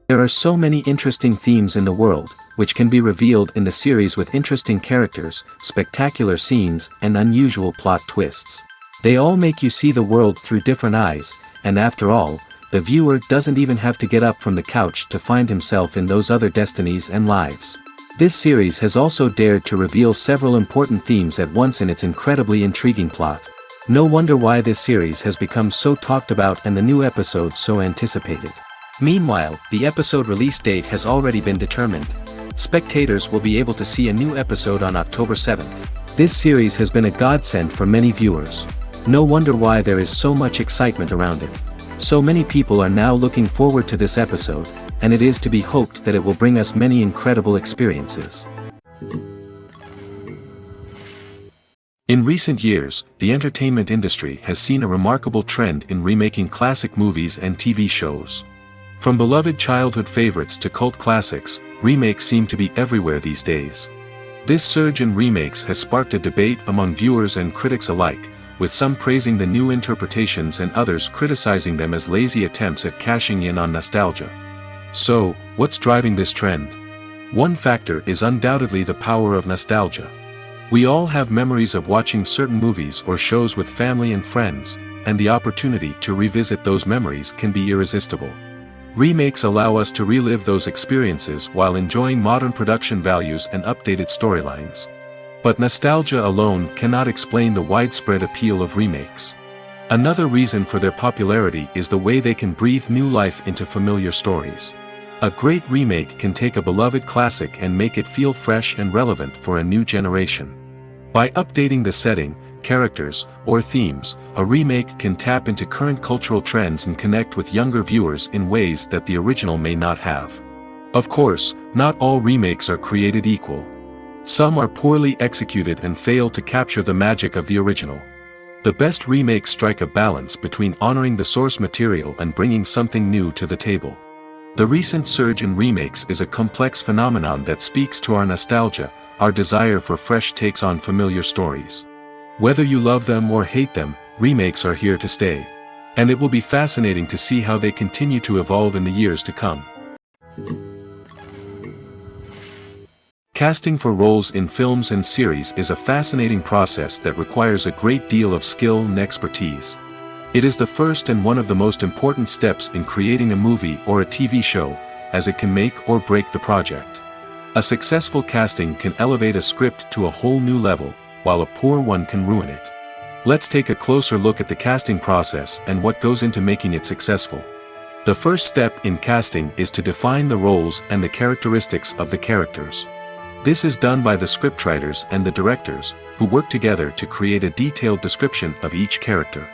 There are so many interesting themes in the world, which can be revealed in the series with interesting characters, spectacular scenes, and unusual plot twists. They all make you see the world through different eyes, and after all, the viewer doesn't even have to get up from the couch to find himself in those other destinies and lives. This series has also dared to reveal several important themes at once in its incredibly intriguing plot. No wonder why this series has become so talked about and the new episodes so anticipated. Meanwhile, the episode release date has already been determined. Spectators will be able to see a new episode on October 7th. This series has been a godsend for many viewers. No wonder why there is so much excitement around it. So many people are now looking forward to this episode, and it is to be hoped that it will bring us many incredible experiences. In recent years, the entertainment industry has seen a remarkable trend in remaking classic movies and TV shows. From beloved childhood favorites to cult classics, remakes seem to be everywhere these days. This surge in remakes has sparked a debate among viewers and critics alike, with some praising the new interpretations and others criticizing them as lazy attempts at cashing in on nostalgia. So, what's driving this trend? One factor is undoubtedly the power of nostalgia. We all have memories of watching certain movies or shows with family and friends, and the opportunity to revisit those memories can be irresistible. Remakes allow us to relive those experiences while enjoying modern production values and updated storylines. But nostalgia alone cannot explain the widespread appeal of remakes. Another reason for their popularity is the way they can breathe new life into familiar stories. A great remake can take a beloved classic and make it feel fresh and relevant for a new generation. By updating the setting, characters, or themes, a remake can tap into current cultural trends and connect with younger viewers in ways that the original may not have. Of course, not all remakes are created equal. Some are poorly executed and fail to capture the magic of the original. The best remakes strike a balance between honoring the source material and bringing something new to the table. The recent surge in remakes is a complex phenomenon that speaks to our nostalgia, our desire for fresh takes on familiar stories. Whether you love them or hate them, remakes are here to stay. And it will be fascinating to see how they continue to evolve in the years to come. Casting for roles in films and series is a fascinating process that requires a great deal of skill and expertise. It is the first and one of the most important steps in creating a movie or a TV show, as it can make or break the project. A successful casting can elevate a script to a whole new level, while a poor one can ruin it. Let's take a closer look at the casting process and what goes into making it successful. The first step in casting is to define the roles and the characteristics of the characters. This is done by the scriptwriters and the directors, who work together to create a detailed description of each character.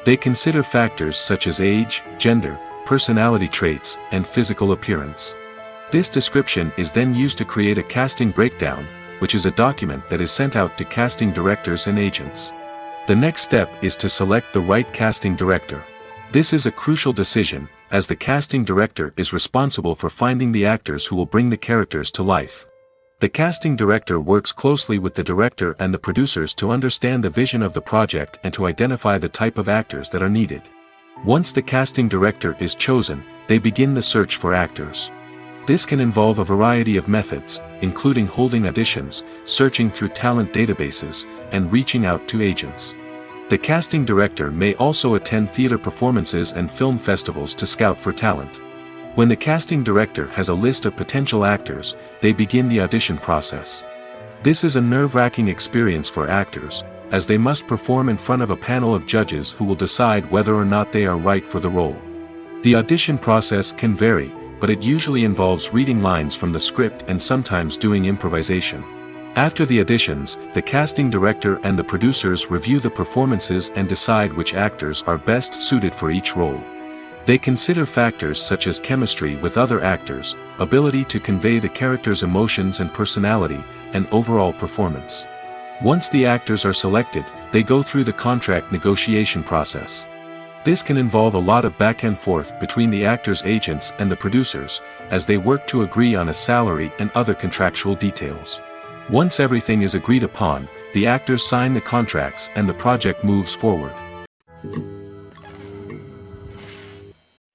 They consider factors such as age, gender, personality traits, and physical appearance. This description is then used to create a casting breakdown, which is a document that is sent out to casting directors and agents. The next step is to select the right casting director. This is a crucial decision, as the casting director is responsible for finding the actors who will bring the characters to life. The casting director works closely with the director and the producers to understand the vision of the project and to identify the type of actors that are needed. Once the casting director is chosen, they begin the search for actors. This can involve a variety of methods, including holding auditions, searching through talent databases, and reaching out to agents. The casting director may also attend theater performances and film festivals to scout for talent. When the casting director has a list of potential actors, they begin the audition process. This is a nerve-wracking experience for actors, as they must perform in front of a panel of judges who will decide whether or not they are right for the role. The audition process can vary, but it usually involves reading lines from the script and sometimes doing improvisation. After the auditions, the casting director and the producers review the performances and decide which actors are best suited for each role. They consider factors such as chemistry with other actors, ability to convey the character's emotions and personality, and overall performance. Once the actors are selected, they go through the contract negotiation process. This can involve a lot of back and forth between the actors' agents and the producers, as they work to agree on a salary and other contractual details. Once everything is agreed upon, the actors sign the contracts and the project moves forward.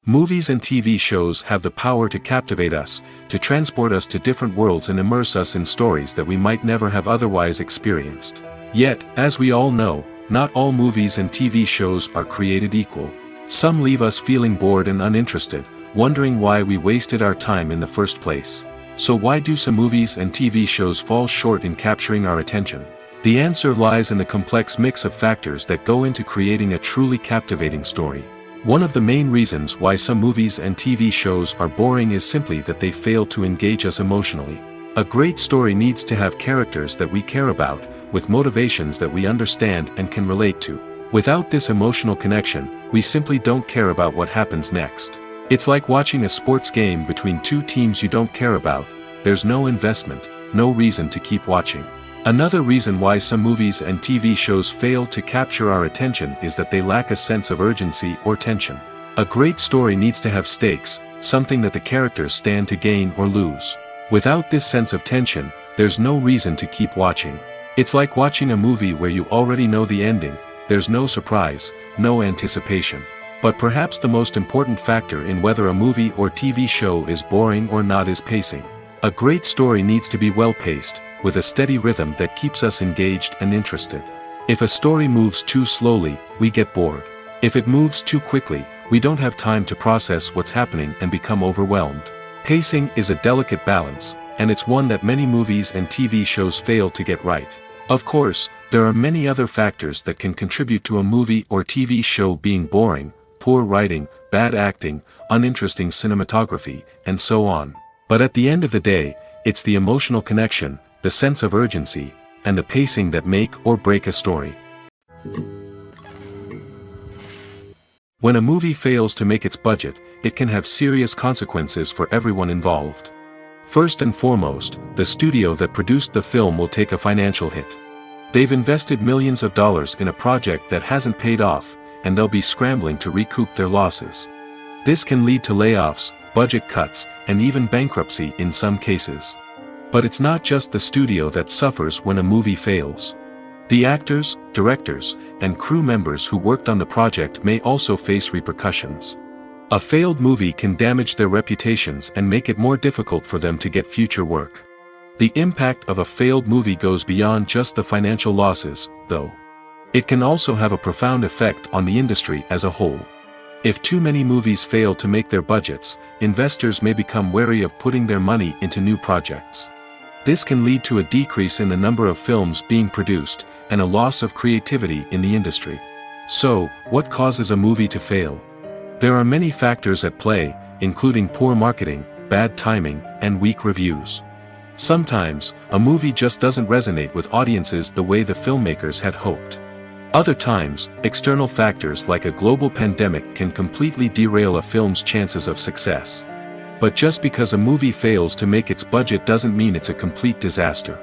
Movies and TV shows have the power to captivate us, to transport us to different worlds and immerse us in stories that we might never have otherwise experienced. Yet, as we all know, not all movies and TV shows are created equal. Some leave us feeling bored and uninterested, wondering why we wasted our time in the first place. So why do some movies and TV shows fall short in capturing our attention? The answer lies in the complex mix of factors that go into creating a truly captivating story. One of the main reasons why some movies and TV shows are boring is simply that they fail to engage us emotionally. A great story needs to have characters that we care about, with motivations that we understand and can relate to. Without this emotional connection, we simply don't care about what happens next. It's like watching a sports game between two teams you don't care about. There's no investment, no reason to keep watching. Another reason why some movies and TV shows fail to capture our attention is that they lack a sense of urgency or tension. A great story needs to have stakes, something that the characters stand to gain or lose. Without this sense of tension, there's no reason to keep watching. It's like watching a movie where you already know the ending. There's no surprise, no anticipation. But perhaps the most important factor in whether a movie or TV show is boring or not is pacing. A great story needs to be well-paced, with a steady rhythm that keeps us engaged and interested. If a story moves too slowly, we get bored. If it moves too quickly, we don't have time to process what's happening and become overwhelmed. Pacing is a delicate balance, and it's one that many movies and TV shows fail to get right. Of course, there are many other factors that can contribute to a movie or TV show being boring: poor writing, bad acting, uninteresting cinematography, and so on. But at the end of the day, it's the emotional connection, the sense of urgency, and the pacing that make or break a story. When a movie fails to make its budget, it can have serious consequences for everyone involved. First and foremost, the studio that produced the film will take a financial hit. They've invested millions of dollars in a project that hasn't paid off, and they'll be scrambling to recoup their losses. This can lead to layoffs, budget cuts, and even bankruptcy in some cases. But it's not just the studio that suffers when a movie fails. The actors, directors, and crew members who worked on the project may also face repercussions. A failed movie can damage their reputations and make it more difficult for them to get future work. The impact of a failed movie goes beyond just the financial losses, though. It can also have a profound effect on the industry as a whole. If too many movies fail to make their budgets, investors may become wary of putting their money into new projects. This can lead to a decrease in the number of films being produced, and a loss of creativity in the industry. So, what causes a movie to fail? There are many factors at play, including poor marketing, bad timing, and weak reviews. Sometimes, a movie just doesn't resonate with audiences the way the filmmakers had hoped. Other times, external factors like a global pandemic can completely derail a film's chances of success. But just because a movie fails to make its budget doesn't mean it's a complete disaster.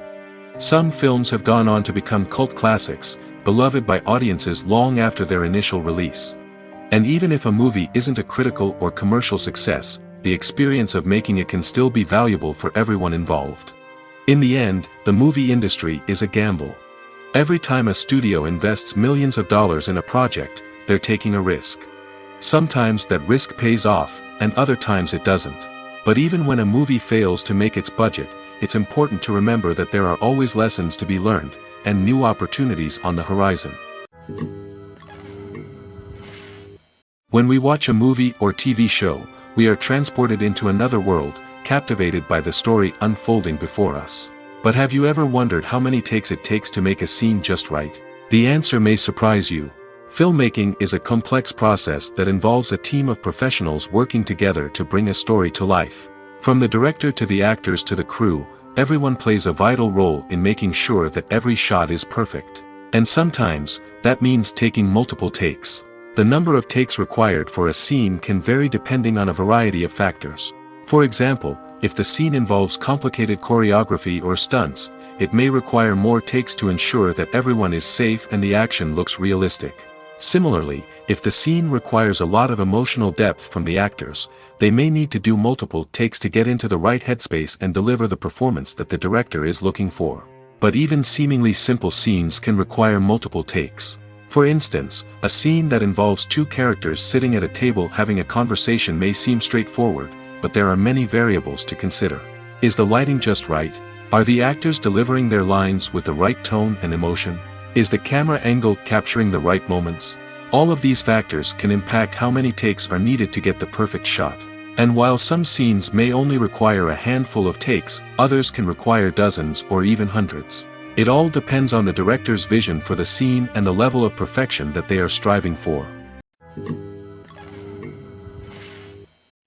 Some films have gone on to become cult classics, beloved by audiences long after their initial release. And even if a movie isn't a critical or commercial success, the experience of making it can still be valuable for everyone involved. In the end, the movie industry is a gamble. Every time a studio invests millions of dollars in a project, they're taking a risk. Sometimes that risk pays off, and other times it doesn't. But even when a movie fails to make its budget, it's important to remember that there are always lessons to be learned, and new opportunities on the horizon. When we watch a movie or TV show, we are transported into another world, captivated by the story unfolding before us. But have you ever wondered how many takes it takes to make a scene just right? The answer may surprise you. Filmmaking is a complex process that involves a team of professionals working together to bring a story to life. From the director to the actors to the crew, everyone plays a vital role in making sure that every shot is perfect. And sometimes, that means taking multiple takes. The number of takes required for a scene can vary depending on a variety of factors. For example, if the scene involves complicated choreography or stunts, it may require more takes to ensure that everyone is safe and the action looks realistic. Similarly, if the scene requires a lot of emotional depth from the actors, they may need to do multiple takes to get into the right headspace and deliver the performance that the director is looking for. But even seemingly simple scenes can require multiple takes. For instance, a scene that involves two characters sitting at a table having a conversation may seem straightforward, but there are many variables to consider. Is the lighting just right? Are the actors delivering their lines with the right tone and emotion? Is the camera angle capturing the right moments? All of these factors can impact how many takes are needed to get the perfect shot. And while some scenes may only require a handful of takes, others can require dozens or even hundreds. It all depends on the director's vision for the scene and the level of perfection that they are striving for.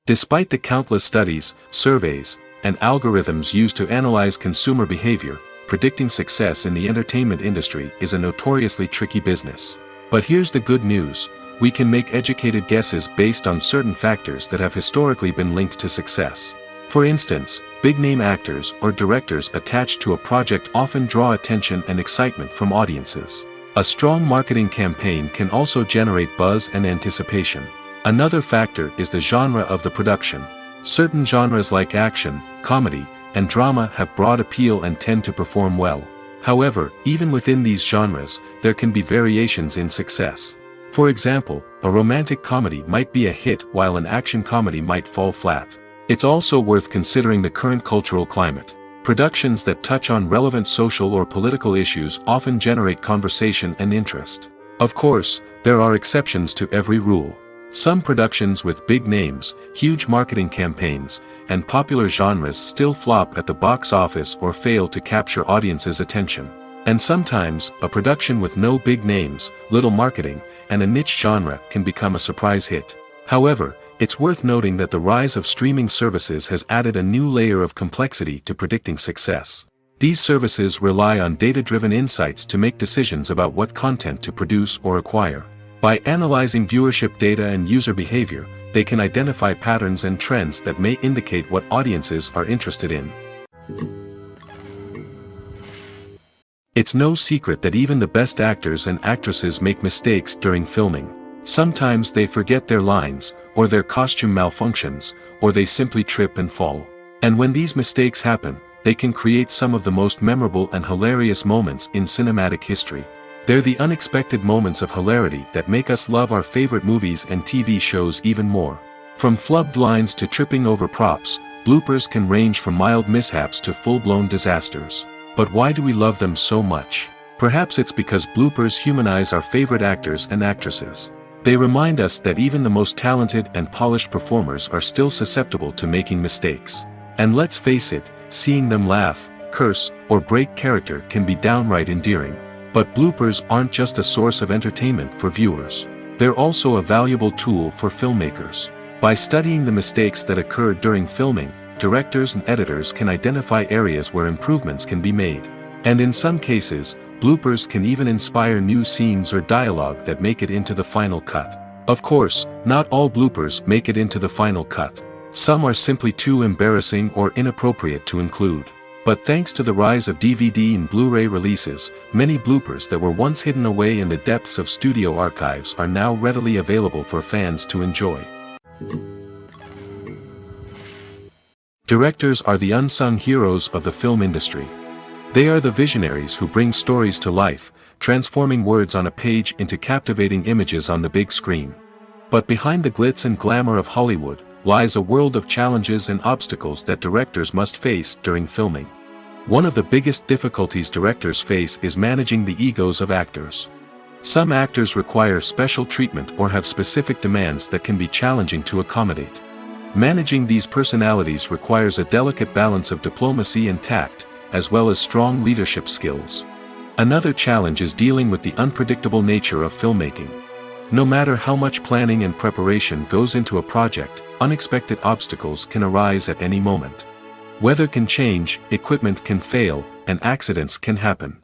Despite the countless studies, surveys, and algorithms used to analyze consumer behavior, predicting success in the entertainment industry is a notoriously tricky business. But here's the good news: we can make educated guesses based on certain factors that have historically been linked to success. For instance, big-name actors or directors attached to a project often draw attention and excitement from audiences. A strong marketing campaign can also generate buzz and anticipation. Another factor is the genre of the production. Certain genres like action, comedy, and drama have broad appeal and tend to perform well. However, even within these genres, there can be variations in success. For example, a romantic comedy might be a hit while an action comedy might fall flat. It's also worth considering the current cultural climate. Productions that touch on relevant social or political issues often generate conversation and interest. Of course, there are exceptions to every rule. Some productions with big names, huge marketing campaigns, and popular genres still flop at the box office or fail to capture audiences' attention. And sometimes, a production with no big names, little marketing, and a niche genre can become a surprise hit. However, it's worth noting that the rise of streaming services has added a new layer of complexity to predicting success. These services rely on data-driven insights to make decisions about what content to produce or acquire. By analyzing viewership data and user behavior, they can identify patterns and trends that may indicate what audiences are interested in. It's no secret that even the best actors and actresses make mistakes during filming. Sometimes they forget their lines, or their costume malfunctions, or they simply trip and fall. And when these mistakes happen, they can create some of the most memorable and hilarious moments in cinematic history. They're the unexpected moments of hilarity that make us love our favorite movies and TV shows even more. From flubbed lines to tripping over props, bloopers can range from mild mishaps to full-blown disasters. But why do we love them so much? Perhaps it's because bloopers humanize our favorite actors and actresses. They remind us that even the most talented and polished performers are still susceptible to making mistakes. And let's face it, seeing them laugh, curse, or break character can be downright endearing. But bloopers aren't just a source of entertainment for viewers. They're also a valuable tool for filmmakers. By studying the mistakes that occur during filming, directors and editors can identify areas where improvements can be made. And in some cases, bloopers can even inspire new scenes or dialogue that make it into the final cut. Of course, not all bloopers make it into the final cut. Some are simply too embarrassing or inappropriate to include. But thanks to the rise of DVD and Blu-ray releases, many bloopers that were once hidden away in the depths of studio archives are now readily available for fans to enjoy. Directors are the unsung heroes of the film industry. They are the visionaries who bring stories to life, transforming words on a page into captivating images on the big screen. But behind the glitz and glamour of Hollywood lies a world of challenges and obstacles that directors must face during filming. One of the biggest difficulties directors face is managing the egos of actors. Some actors require special treatment or have specific demands that can be challenging to accommodate. Managing these personalities requires a delicate balance of diplomacy and tact, as well as strong leadership skills. Another challenge is dealing with the unpredictable nature of filmmaking. No matter how much planning and preparation goes into a project, unexpected obstacles can arise at any moment. Weather can change, equipment can fail, and accidents can happen.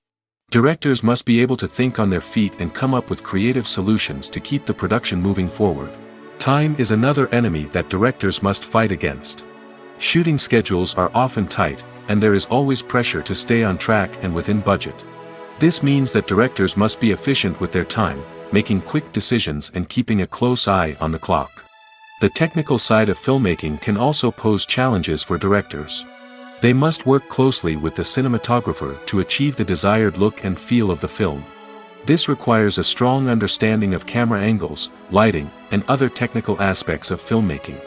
Directors must be able to think on their feet and come up with creative solutions to keep the production moving forward. Time is another enemy that directors must fight against. Shooting schedules are often tight, and there is always pressure to stay on track and within budget. This means that directors must be efficient with their time, making quick decisions and keeping a close eye on the clock. The technical side of filmmaking can also pose challenges for directors. They must work closely with the cinematographer to achieve the desired look and feel of the film. This requires a strong understanding of camera angles, lighting, and other technical aspects of filmmaking.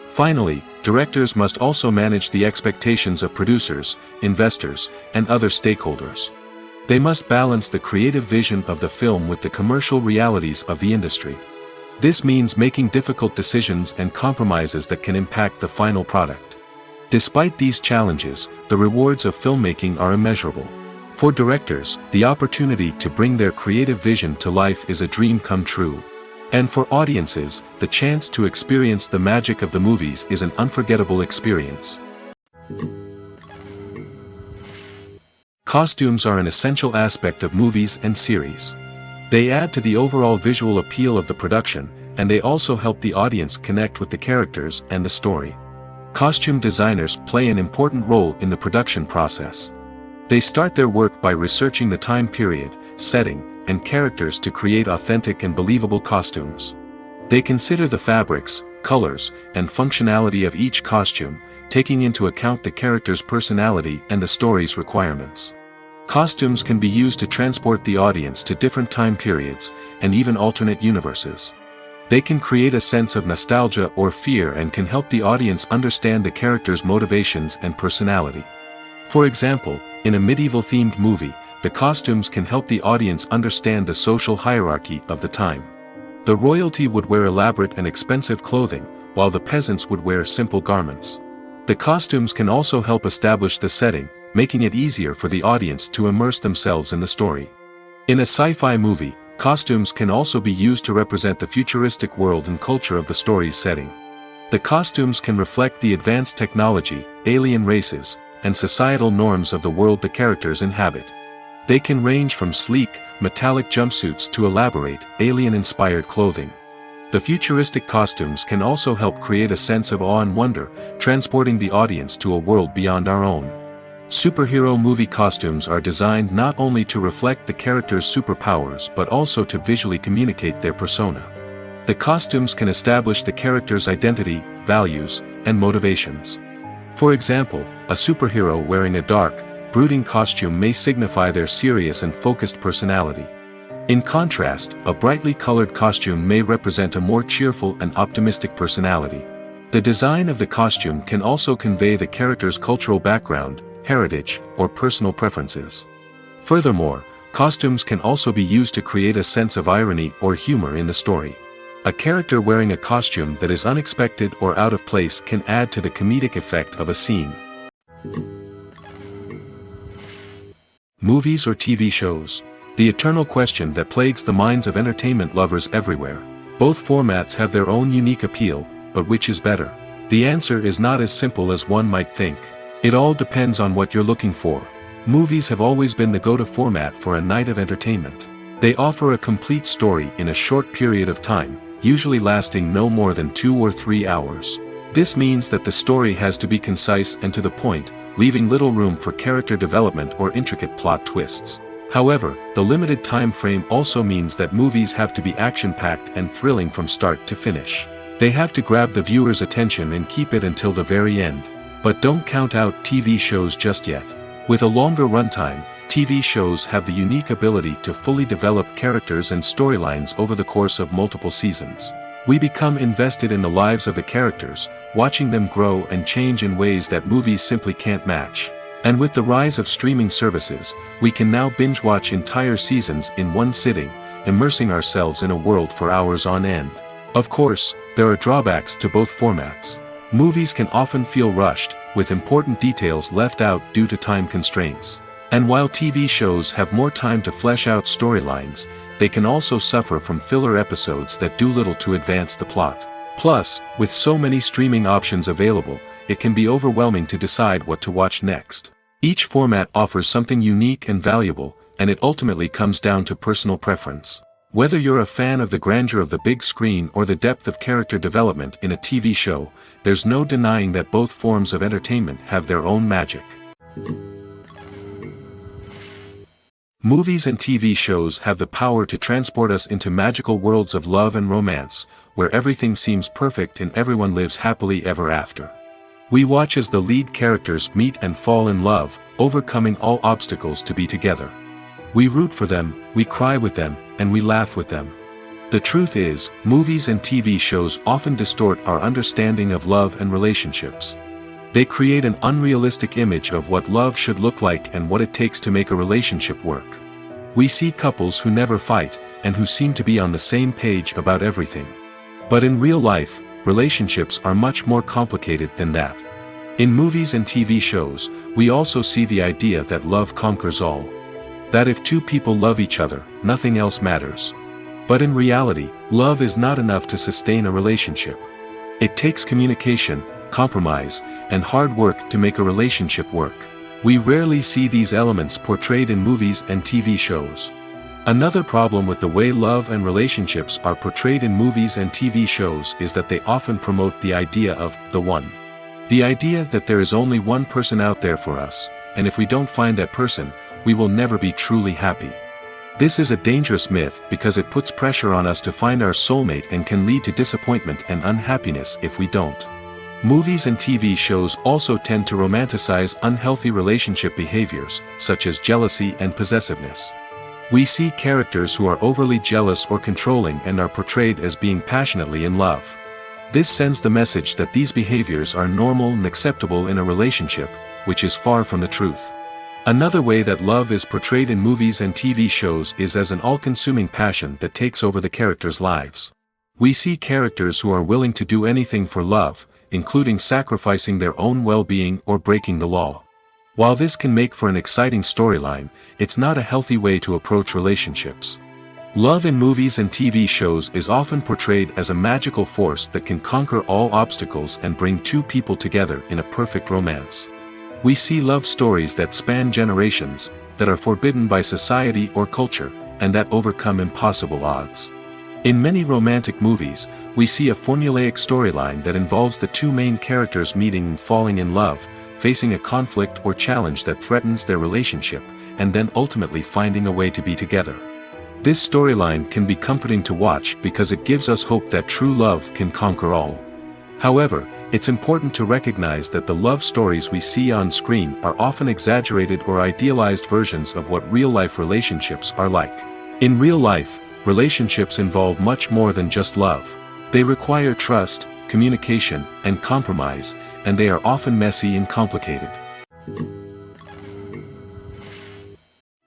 Finally, directors must also manage the expectations of producers, investors, and other stakeholders. They must balance the creative vision of the film with the commercial realities of the industry. This means making difficult decisions and compromises that can impact the final product. Despite these challenges, the rewards of filmmaking are immeasurable. For directors, the opportunity to bring their creative vision to life is a dream come true. And for audiences, the chance to experience the magic of the movies is an unforgettable experience. Costumes are an essential aspect of movies and series. They add to the overall visual appeal of the production, and they also help the audience connect with the characters and the story. Costume designers play an important role in the production process. They start their work by researching the time period, setting, and characters to create authentic and believable costumes. They consider the fabrics, colors, and functionality of each costume, taking into account the character's personality and the story's requirements. Costumes can be used to transport the audience to different time periods, and even alternate universes. They can create a sense of nostalgia or fear and can help the audience understand the character's motivations and personality. For example, in a medieval-themed movie, the costumes can help the audience understand the social hierarchy of the time. The royalty would wear elaborate and expensive clothing, while the peasants would wear simple garments. The costumes can also help establish the setting, making it easier for the audience to immerse themselves in the story. In a sci-fi movie, costumes can also be used to represent the futuristic world and culture of the story's setting. The costumes can reflect the advanced technology, alien races, and societal norms of the world the characters inhabit. They can range from sleek, metallic jumpsuits to elaborate, alien-inspired clothing. The futuristic costumes can also help create a sense of awe and wonder, transporting the audience to a world beyond our own. Superhero movie costumes are designed not only to reflect the character's superpowers but also to visually communicate their persona. The costumes can establish the character's identity, values, and motivations. For example, a superhero wearing a dark, brooding costume may signify their serious and focused personality. In contrast, a brightly colored costume may represent a more cheerful and optimistic personality. The design of the costume can also convey the character's cultural background, heritage, or personal preferences. Furthermore, costumes can also be used to create a sense of irony or humor in the story. A character wearing a costume that is unexpected or out of place can add to the comedic effect of a scene. Movies or TV shows? The eternal question that plagues the minds of entertainment lovers everywhere. Both formats have their own unique appeal, but which is better? The answer is not as simple as one might think. It all depends on what you're looking for. Movies have always been the go-to format for a night of entertainment. They offer a complete story in a short period of time, usually lasting no more than 2 or 3 hours. This means that the story has to be concise and to the point, leaving little room for character development or intricate plot twists. However, the limited time frame also means that movies have to be action-packed and thrilling from start to finish. They have to grab the viewer's attention and keep it until the very end. But don't count out TV shows just yet. With a longer runtime, TV shows have the unique ability to fully develop characters and storylines over the course of multiple seasons. We become invested in the lives of the characters, watching them grow and change in ways that movies simply can't match. And with the rise of streaming services, we can now binge-watch entire seasons in one sitting, immersing ourselves in a world for hours on end. Of course, there are drawbacks to both formats. Movies can often feel rushed, with important details left out due to time constraints. And while TV shows have more time to flesh out storylines, they can also suffer from filler episodes that do little to advance the plot. Plus, with so many streaming options available, it can be overwhelming to decide what to watch next. Each format offers something unique and valuable, and it ultimately comes down to personal preference. Whether you're a fan of the grandeur of the big screen or the depth of character development in a TV show, there's no denying that both forms of entertainment have their own magic. Movies and TV shows have the power to transport us into magical worlds of love and romance, where everything seems perfect and everyone lives happily ever after. We watch as the lead characters meet and fall in love, overcoming all obstacles to be together. We root for them, we cry with them, and we laugh with them. The truth is, movies and TV shows often distort our understanding of love and relationships. They create an unrealistic image of what love should look like and what it takes to make a relationship work. We see couples who never fight, and who seem to be on the same page about everything. But in real life, relationships are much more complicated than that. In movies and TV shows, we also see the idea that love conquers all. That if two people love each other, nothing else matters. But in reality, love is not enough to sustain a relationship. It takes communication, compromise, and hard work to make a relationship work. We rarely see these elements portrayed in movies and TV shows. Another problem with the way love and relationships are portrayed in movies and TV shows is that they often promote the idea of the one. The idea that there is only one person out there for us, and if we don't find that person, we will never be truly happy. This is a dangerous myth because it puts pressure on us to find our soulmate and can lead to disappointment and unhappiness if we don't. Movies and TV shows also tend to romanticize unhealthy relationship behaviors, such as jealousy and possessiveness. We see characters who are overly jealous or controlling and are portrayed as being passionately in love. This sends the message that these behaviors are normal and acceptable in a relationship, which is far from the truth. Another way that love is portrayed in movies and TV shows is as an all-consuming passion that takes over the characters' lives. We see characters who are willing to do anything for love, including sacrificing their own well-being or breaking the law. While this can make for an exciting storyline, it's not a healthy way to approach relationships. Love in movies and TV shows is often portrayed as a magical force that can conquer all obstacles and bring two people together in a perfect romance. We see love stories that span generations, that are forbidden by society or culture, and that overcome impossible odds. In many romantic movies, we see a formulaic storyline that involves the two main characters meeting and falling in love, facing a conflict or challenge that threatens their relationship, and then ultimately finding a way to be together. This storyline can be comforting to watch because it gives us hope that true love can conquer all. However, it's important to recognize that the love stories we see on screen are often exaggerated or idealized versions of what real-life relationships are like. In real life, relationships involve much more than just love. They require trust, communication, and compromise, and they are often messy and complicated.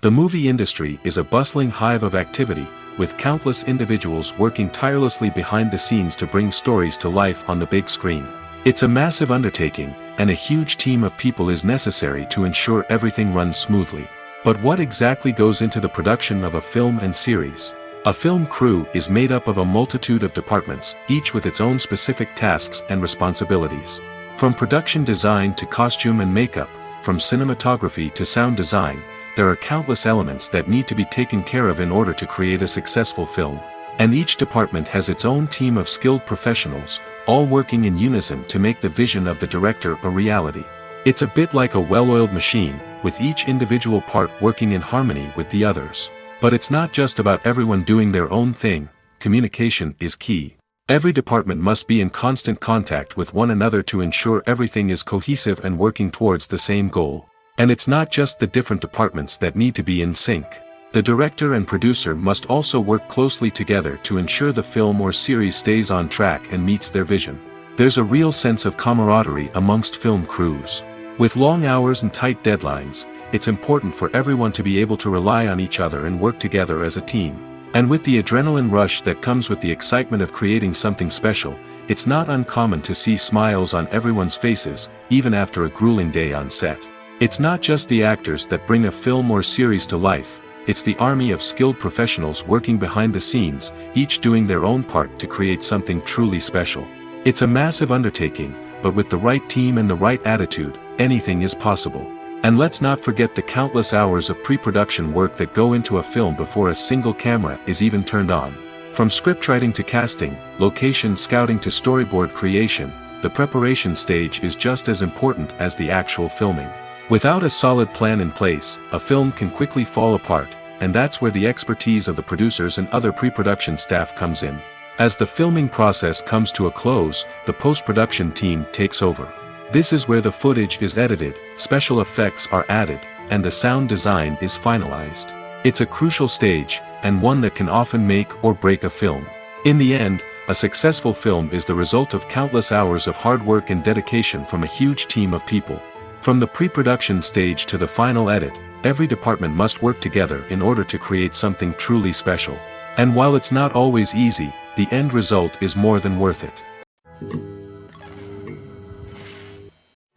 The movie industry is a bustling hive of activity, with countless individuals working tirelessly behind the scenes to bring stories to life on the big screen. It's a massive undertaking, and a huge team of people is necessary to ensure everything runs smoothly. But what exactly goes into the production of a film and series? A film crew is made up of a multitude of departments, each with its own specific tasks and responsibilities. From production design to costume and makeup, from cinematography to sound design, there are countless elements that need to be taken care of in order to create a successful film. And each department has its own team of skilled professionals, all working in unison to make the vision of the director a reality. It's a bit like a well-oiled machine, with each individual part working in harmony with the others. But it's not just about everyone doing their own thing. Communication is key. Every department must be in constant contact with one another to ensure everything is cohesive and working towards the same goal. And it's not just the different departments that need to be in sync. The director and producer must also work closely together to ensure the film or series stays on track and meets their vision. There's a real sense of camaraderie amongst film crews. With long hours and tight deadlines, it's important for everyone to be able to rely on each other and work together as a team. And with the adrenaline rush that comes with the excitement of creating something special, it's not uncommon to see smiles on everyone's faces, even after a grueling day on set. It's not just the actors that bring a film or series to life. It's the army of skilled professionals working behind the scenes, each doing their own part to create something truly special. It's a massive undertaking, but with the right team and the right attitude, anything is possible. And let's not forget the countless hours of pre-production work that go into a film before a single camera is even turned on. From scriptwriting to casting, location scouting to storyboard creation, the preparation stage is just as important as the actual filming. Without a solid plan in place, a film can quickly fall apart, and that's where the expertise of the producers and other pre-production staff comes in. As the filming process comes to a close, the post-production team takes over. This is where the footage is edited, special effects are added, and the sound design is finalized. It's a crucial stage, and one that can often make or break a film. In the end, a successful film is the result of countless hours of hard work and dedication from a huge team of people. From the pre-production stage to the final edit, every department must work together in order to create something truly special. And while it's not always easy, the end result is more than worth it.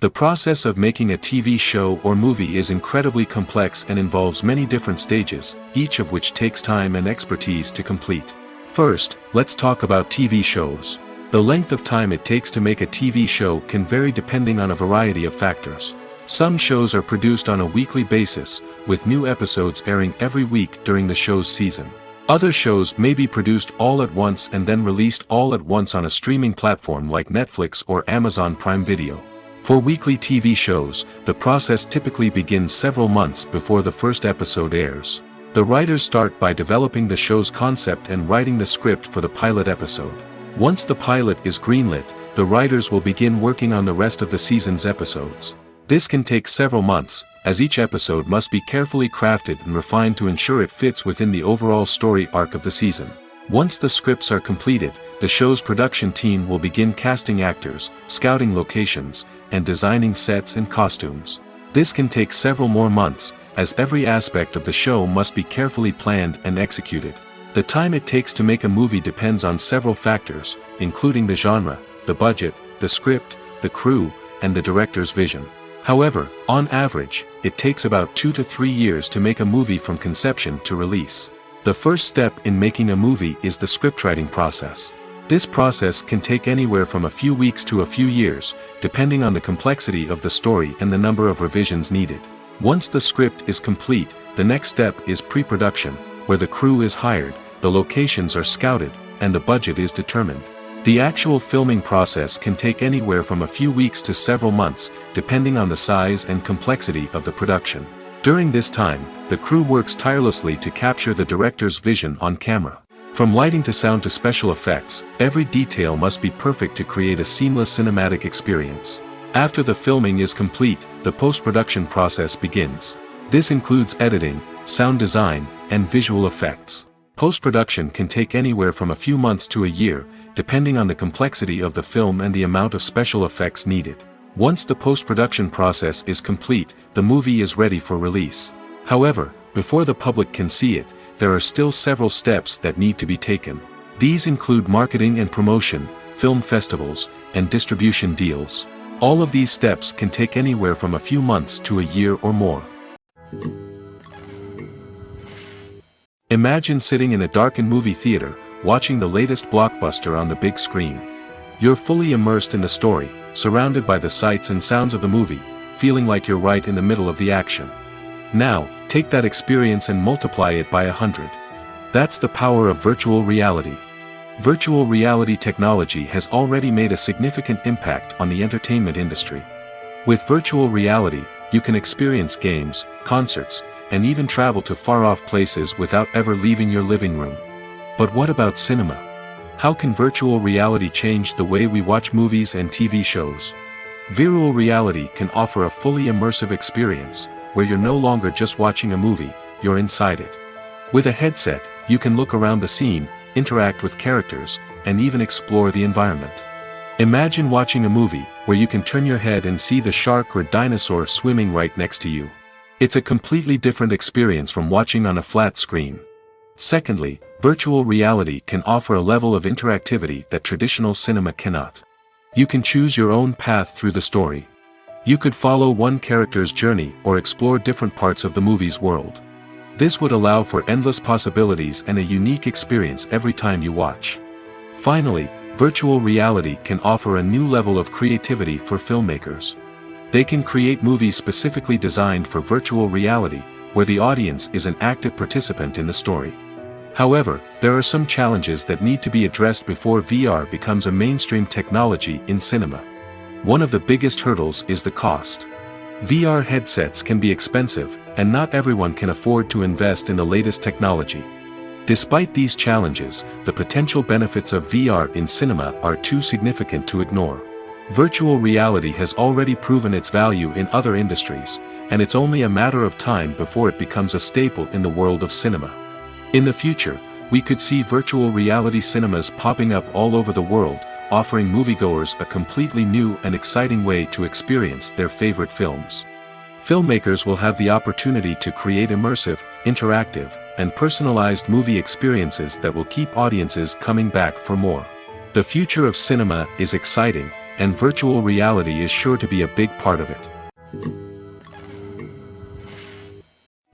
The process of making a TV show or movie is incredibly complex and involves many different stages, each of which takes time and expertise to complete. First, let's talk about TV shows. The length of time it takes to make a TV show can vary depending on a variety of factors. Some shows are produced on a weekly basis, with new episodes airing every week during the show's season. Other shows may be produced all at once and then released all at once on a streaming platform like Netflix or Amazon Prime Video. For weekly TV shows, the process typically begins several months before the first episode airs. The writers start by developing the show's concept and writing the script for the pilot episode. Once the pilot is greenlit, the writers will begin working on the rest of the season's episodes. This can take several months, as each episode must be carefully crafted and refined to ensure it fits within the overall story arc of the season. Once the scripts are completed, the show's production team will begin casting actors, scouting locations, and designing sets and costumes. This can take several more months, as every aspect of the show must be carefully planned and executed. The time it takes to make a movie depends on several factors, including the genre, the budget, the script, the crew, and the director's vision. However, on average, it takes about 2 to 3 years to make a movie from conception to release. The first step in making a movie is the scriptwriting process. This process can take anywhere from a few weeks to a few years, depending on the complexity of the story and the number of revisions needed. Once the script is complete, the next step is pre-production, where the crew is hired, the locations are scouted, and the budget is determined. The actual filming process can take anywhere from a few weeks to several months, depending on the size and complexity of the production. During this time, the crew works tirelessly to capture the director's vision on camera. From lighting to sound to special effects, every detail must be perfect to create a seamless cinematic experience. After the filming is complete, the post-production process begins. This includes editing, sound design, and visual effects. Post-production can take anywhere from a few months to a year, depending on the complexity of the film and the amount of special effects needed. Once the post-production process is complete, the movie is ready for release. However, before the public can see it, there are still several steps that need to be taken. These include marketing and promotion, film festivals, and distribution deals. All of these steps can take anywhere from a few months to a year or more. Imagine sitting in a darkened movie theater, watching the latest blockbuster on the big screen. You're fully immersed in the story, surrounded by the sights and sounds of the movie, feeling like you're right in the middle of the action. Now, take that experience and multiply it by 100. That's the power of virtual reality. Virtual reality technology has already made a significant impact on the entertainment industry. With virtual reality, you can experience games, concerts, and even travel to far-off places without ever leaving your living room. But what about cinema? How can virtual reality change the way we watch movies and TV shows? Virtual reality can offer a fully immersive experience, where you're no longer just watching a movie, you're inside it. With a headset, you can look around the scene, interact with characters, and even explore the environment. Imagine watching a movie, where you can turn your head and see the shark or dinosaur swimming right next to you. It's a completely different experience from watching on a flat screen. Secondly, virtual reality can offer a level of interactivity that traditional cinema cannot. You can choose your own path through the story. You could follow one character's journey or explore different parts of the movie's world. This would allow for endless possibilities and a unique experience every time you watch. Finally, virtual reality can offer a new level of creativity for filmmakers. They can create movies specifically designed for virtual reality, where the audience is an active participant in the story. However, there are some challenges that need to be addressed before VR becomes a mainstream technology in cinema. One of the biggest hurdles is the cost. VR headsets can be expensive, and not everyone can afford to invest in the latest technology. Despite these challenges, the potential benefits of VR in cinema are too significant to ignore. Virtual reality has already proven its value in other industries, and it's only a matter of time before it becomes a staple in the world of cinema. In the future, we could see virtual reality cinemas popping up all over the world, offering moviegoers a completely new and exciting way to experience their favorite films. Filmmakers will have the opportunity to create immersive, interactive, and personalized movie experiences that will keep audiences coming back for more. The future of cinema is exciting, and virtual reality is sure to be a big part of it.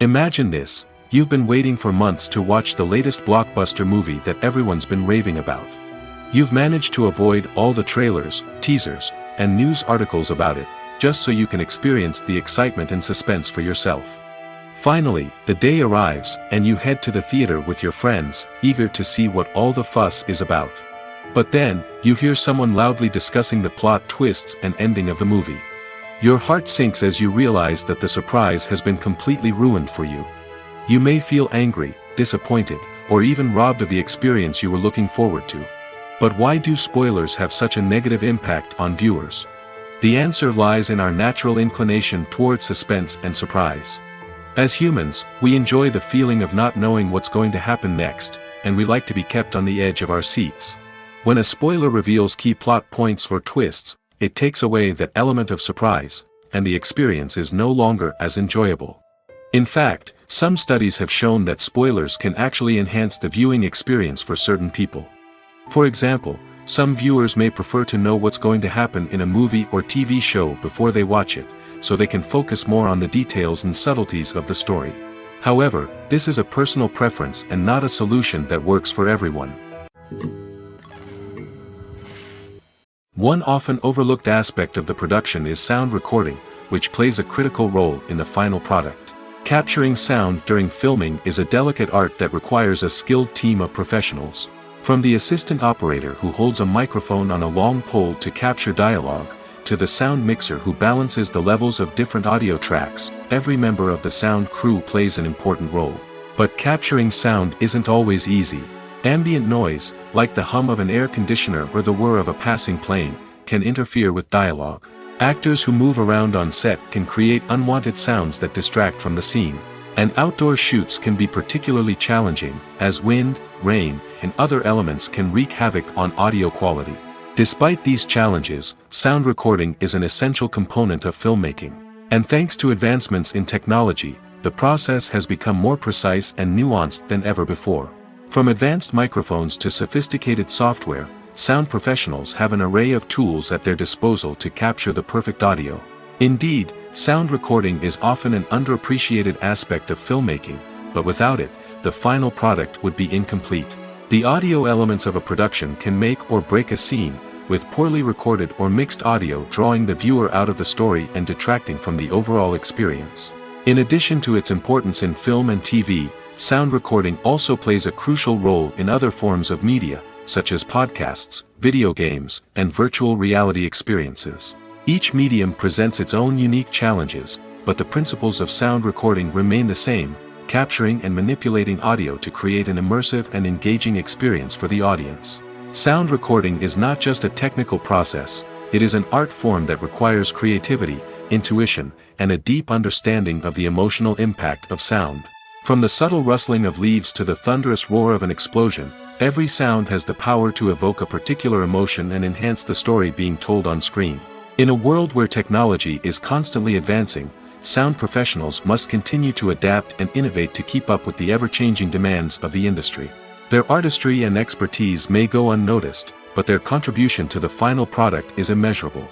Imagine this: you've been waiting for months to watch the latest blockbuster movie that everyone's been raving about. You've managed to avoid all the trailers, teasers, and news articles about it, just so you can experience the excitement and suspense for yourself. Finally, the day arrives, and you head to the theater with your friends, eager to see what all the fuss is about. But then, you hear someone loudly discussing the plot twists and ending of the movie. Your heart sinks as you realize that the surprise has been completely ruined for you. You may feel angry, disappointed, or even robbed of the experience you were looking forward to. But why do spoilers have such a negative impact on viewers? The answer lies in our natural inclination towards suspense and surprise. As humans, we enjoy the feeling of not knowing what's going to happen next, and we like to be kept on the edge of our seats. When a spoiler reveals key plot points or twists, it takes away that element of surprise, and the experience is no longer as enjoyable. In fact, some studies have shown that spoilers can actually enhance the viewing experience for certain people. For example, some viewers may prefer to know what's going to happen in a movie or TV show before they watch it, so they can focus more on the details and subtleties of the story. However, this is a personal preference and not a solution that works for everyone. One often overlooked aspect of the production is sound recording, which plays a critical role in the final product. Capturing sound during filming is a delicate art that requires a skilled team of professionals. From the assistant operator who holds a microphone on a long pole to capture dialogue, to the sound mixer who balances the levels of different audio tracks, every member of the sound crew plays an important role. But capturing sound isn't always easy. Ambient noise, like the hum of an air conditioner or the whir of a passing plane, can interfere with dialogue. Actors who move around on set can create unwanted sounds that distract from the scene. And outdoor shoots can be particularly challenging, as wind, rain, and other elements can wreak havoc on audio quality. Despite these challenges, sound recording is an essential component of filmmaking. And thanks to advancements in technology, the process has become more precise and nuanced than ever before. From advanced microphones to sophisticated software, sound professionals have an array of tools at their disposal to capture the perfect audio. Indeed, sound recording is often an underappreciated aspect of filmmaking, but without it, the final product would be incomplete. The audio elements of a production can make or break a scene, with poorly recorded or mixed audio drawing the viewer out of the story and detracting from the overall experience. In addition to its importance in film and TV, sound recording also plays a crucial role in other forms of media, such as podcasts, video games, and virtual reality experiences. Each medium presents its own unique challenges, but the principles of sound recording remain the same: capturing and manipulating audio to create an immersive and engaging experience for the audience. Sound recording is not just a technical process, it is an art form that requires creativity, intuition, and a deep understanding of the emotional impact of sound. From the subtle rustling of leaves to the thunderous roar of an explosion, every sound has the power to evoke a particular emotion and enhance the story being told on screen. In a world where technology is constantly advancing, sound professionals must continue to adapt and innovate to keep up with the ever-changing demands of the industry. Their artistry and expertise may go unnoticed, but their contribution to the final product is immeasurable.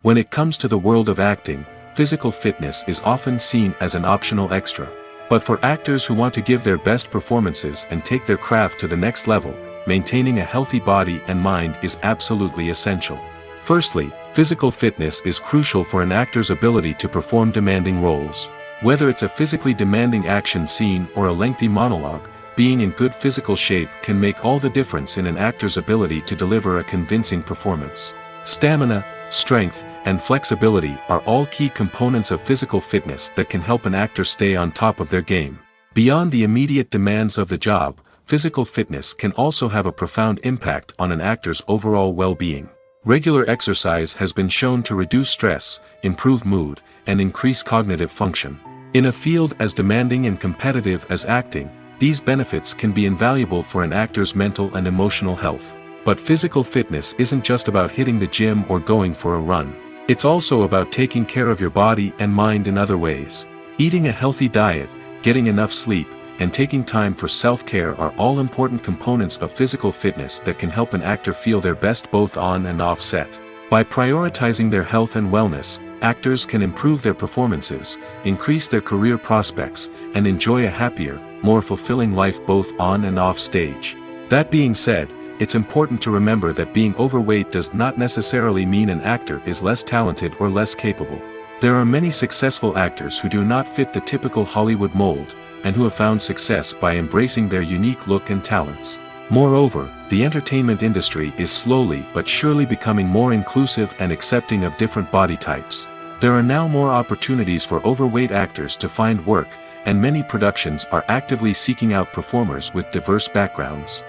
When it comes to the world of acting, physical fitness is often seen as an optional extra. But for actors who want to give their best performances and take their craft to the next level, maintaining a healthy body and mind is absolutely essential. Firstly, physical fitness is crucial for an actor's ability to perform demanding roles. Whether it's a physically demanding action scene or a lengthy monologue, being in good physical shape can make all the difference in an actor's ability to deliver a convincing performance. Stamina, strength, and flexibility are all key components of physical fitness that can help an actor stay on top of their game. Beyond the immediate demands of the job, physical fitness can also have a profound impact on an actor's overall well-being. Regular exercise has been shown to reduce stress, improve mood, and increase cognitive function. In a field as demanding and competitive as acting, these benefits can be invaluable for an actor's mental and emotional health. But physical fitness isn't just about hitting the gym or going for a run. It's also about taking care of your body and mind in other ways. Eating a healthy diet, getting enough sleep, and taking time for self-care are all important components of physical fitness that can help an actor feel their best both on and off set. By prioritizing their health and wellness, actors can improve their performances, increase their career prospects, and enjoy a happier, more fulfilling life both on and off stage. That being said, it's important to remember that being overweight does not necessarily mean an actor is less talented or less capable. There are many successful actors who do not fit the typical Hollywood mold, and who have found success by embracing their unique look and talents. Moreover, the entertainment industry is slowly but surely becoming more inclusive and accepting of different body types. There are now more opportunities for overweight actors to find work, and many productions are actively seeking out performers with diverse backgrounds.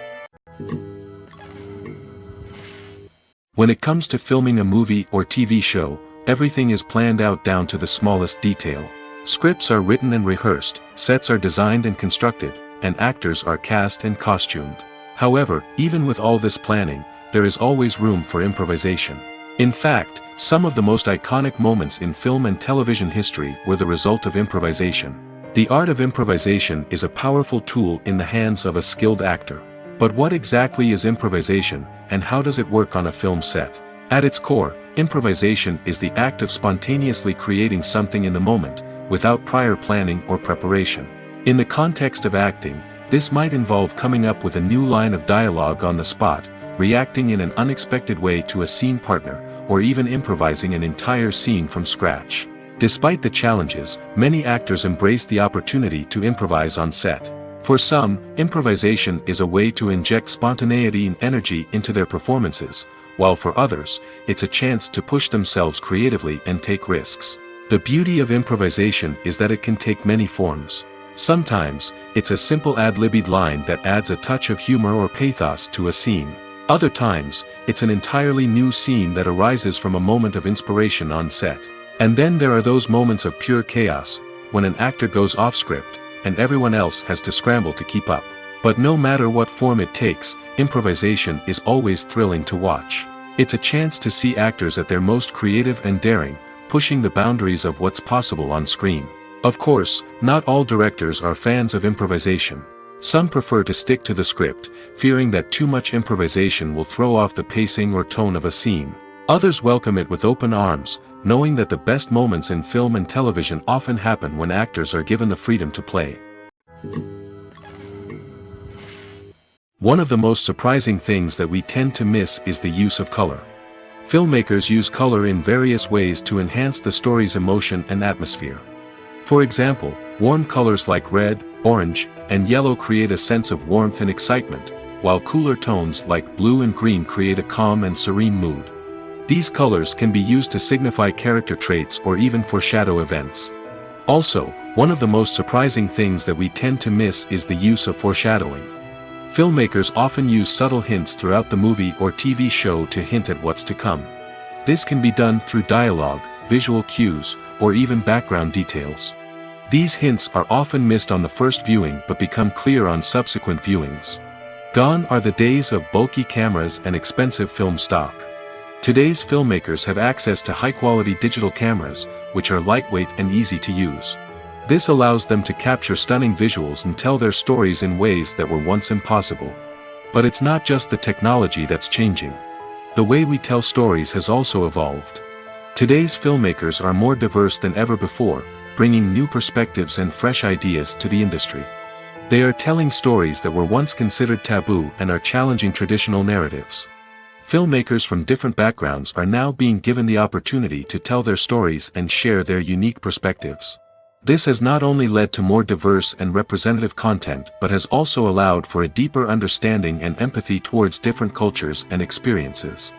When it comes to filming a movie or TV show, everything is planned out down to the smallest detail. Scripts are written and rehearsed, sets are designed and constructed, and actors are cast and costumed. However, even with all this planning, there is always room for improvisation. In fact, some of the most iconic moments in film and television history were the result of improvisation. The art of improvisation is a powerful tool in the hands of a skilled actor. But what exactly is improvisation, and how does it work on a film set? At its core, improvisation is the act of spontaneously creating something in the moment, without prior planning or preparation. In the context of acting, this might involve coming up with a new line of dialogue on the spot, reacting in an unexpected way to a scene partner, or even improvising an entire scene from scratch. Despite the challenges, many actors embrace the opportunity to improvise on set. For some, improvisation is a way to inject spontaneity and energy into their performances, while for others, it's a chance to push themselves creatively and take risks. The beauty of improvisation is that it can take many forms. Sometimes, it's a simple ad-libbed line that adds a touch of humor or pathos to a scene. Other times, it's an entirely new scene that arises from a moment of inspiration on set. And then there are those moments of pure chaos, when an actor goes off script, and everyone else has to scramble to keep up. But no matter what form it takes, improvisation is always thrilling to watch. It's a chance to see actors at their most creative and daring, pushing the boundaries of what's possible on screen. Of course, not all directors are fans of improvisation. Some prefer to stick to the script, fearing that too much improvisation will throw off the pacing or tone of a scene. Others welcome it with open arms, knowing that the best moments in film and television often happen when actors are given the freedom to play. One of the most surprising things that we tend to miss is the use of color. Filmmakers use color in various ways to enhance the story's emotion and atmosphere. For example, warm colors like red, orange, and yellow create a sense of warmth and excitement, while cooler tones like blue and green create a calm and serene mood. These colors can be used to signify character traits or even foreshadow events. Also, one of the most surprising things that we tend to miss is the use of foreshadowing. Filmmakers often use subtle hints throughout the movie or TV show to hint at what's to come. This can be done through dialogue, visual cues, or even background details. These hints are often missed on the first viewing but become clear on subsequent viewings. Gone are the days of bulky cameras and expensive film stock. Today's filmmakers have access to high-quality digital cameras, which are lightweight and easy to use. This allows them to capture stunning visuals and tell their stories in ways that were once impossible. But it's not just the technology that's changing. The way we tell stories has also evolved. Today's filmmakers are more diverse than ever before, bringing new perspectives and fresh ideas to the industry. They are telling stories that were once considered taboo and are challenging traditional narratives. Filmmakers from different backgrounds are now being given the opportunity to tell their stories and share their unique perspectives. This has not only led to more diverse and representative content but has also allowed for a deeper understanding and empathy towards different cultures and experiences.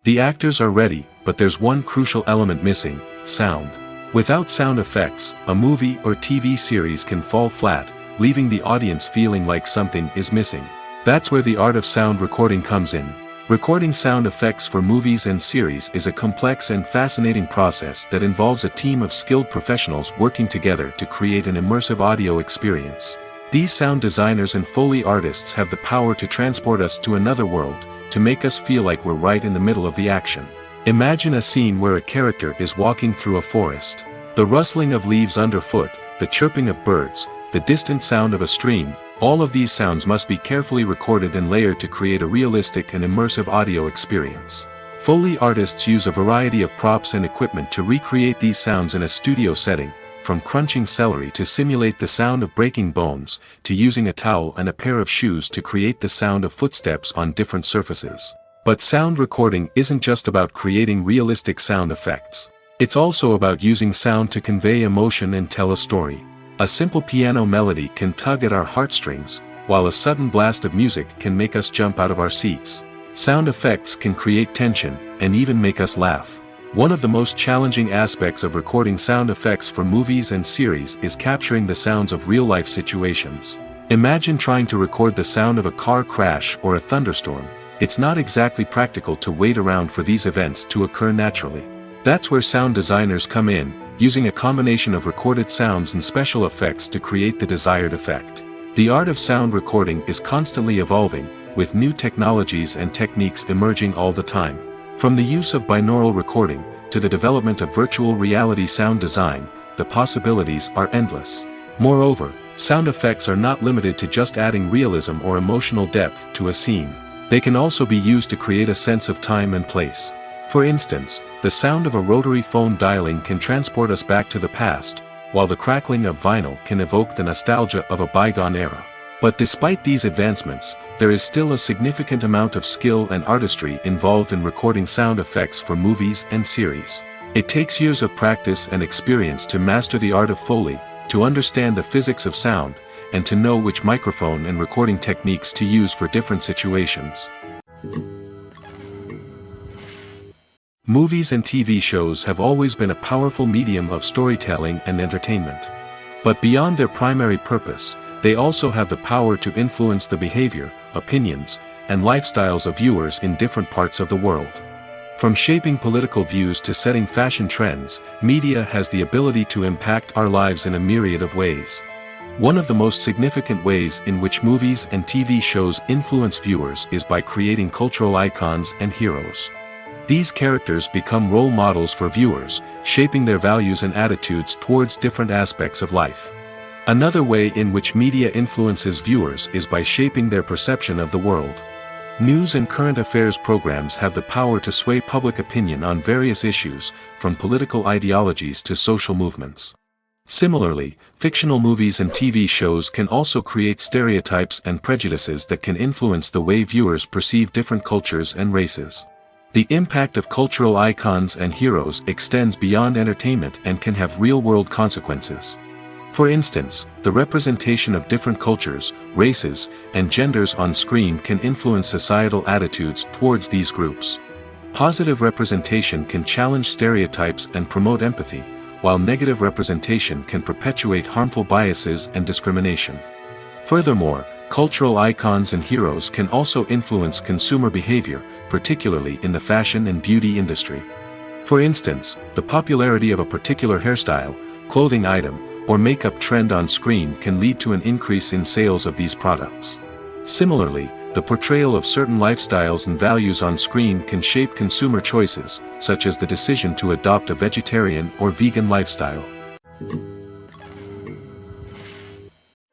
The actors are ready, but there's one crucial element missing: sound. Without sound effects, a movie or TV series can fall flat, leaving the audience feeling like something is missing. That's where the art of sound recording comes in. Recording sound effects for movies and series is a complex and fascinating process that involves a team of skilled professionals working together to create an immersive audio experience. These sound designers and Foley artists have the power to transport us to another world, to make us feel like we're right in the middle of the action. Imagine a scene where a character is walking through a forest. The rustling of leaves underfoot, the chirping of birds, the distant sound of a stream, all of these sounds must be carefully recorded and layered to create a realistic and immersive audio experience. Foley artists use a variety of props and equipment to recreate these sounds in a studio setting, from crunching celery to simulate the sound of breaking bones, to using a towel and a pair of shoes to create the sound of footsteps on different surfaces. But sound recording isn't just about creating realistic sound effects. It's also about using sound to convey emotion and tell a story. A simple piano melody can tug at our heartstrings, while a sudden blast of music can make us jump out of our seats. Sound effects can create tension, and even make us laugh. One of the most challenging aspects of recording sound effects for movies and series is capturing the sounds of real-life situations. Imagine trying to record the sound of a car crash or a thunderstorm. It's not exactly practical to wait around for these events to occur naturally. That's where sound designers come in, using a combination of recorded sounds and special effects to create the desired effect. The art of sound recording is constantly evolving, with new technologies and techniques emerging all the time. From the use of binaural recording, to the development of virtual reality sound design, the possibilities are endless. Moreover, sound effects are not limited to just adding realism or emotional depth to a scene. They can also be used to create a sense of time and place. For instance, the sound of a rotary phone dialing can transport us back to the past, while the crackling of vinyl can evoke the nostalgia of a bygone era. But despite these advancements, there is still a significant amount of skill and artistry involved in recording sound effects for movies and series. It takes years of practice and experience to master the art of Foley, to understand the physics of sound, and to know which microphone and recording techniques to use for different situations. Movies and TV shows have always been a powerful medium of storytelling and entertainment. But beyond their primary purpose, they also have the power to influence the behavior, opinions, and lifestyles of viewers in different parts of the world. From shaping political views to setting fashion trends, media has the ability to impact our lives in a myriad of ways. One of the most significant ways in which movies and TV shows influence viewers is by creating cultural icons and heroes. These characters become role models for viewers, shaping their values and attitudes towards different aspects of life. Another way in which media influences viewers is by shaping their perception of the world. News and current affairs programs have the power to sway public opinion on various issues, from political ideologies to social movements. Similarly, fictional movies and TV shows can also create stereotypes and prejudices that can influence the way viewers perceive different cultures and races. The impact of cultural icons and heroes extends beyond entertainment and can have real-world consequences. For instance, the representation of different cultures, races, and genders on screen can influence societal attitudes towards these groups. Positive representation can challenge stereotypes and promote empathy, while negative representation can perpetuate harmful biases and discrimination. Furthermore, cultural icons and heroes can also influence consumer behavior, particularly in the fashion and beauty industry. For instance, the popularity of a particular hairstyle, clothing item, or makeup trend on screen can lead to an increase in sales of these products. Similarly, the portrayal of certain lifestyles and values on screen can shape consumer choices, such as the decision to adopt a vegetarian or vegan lifestyle.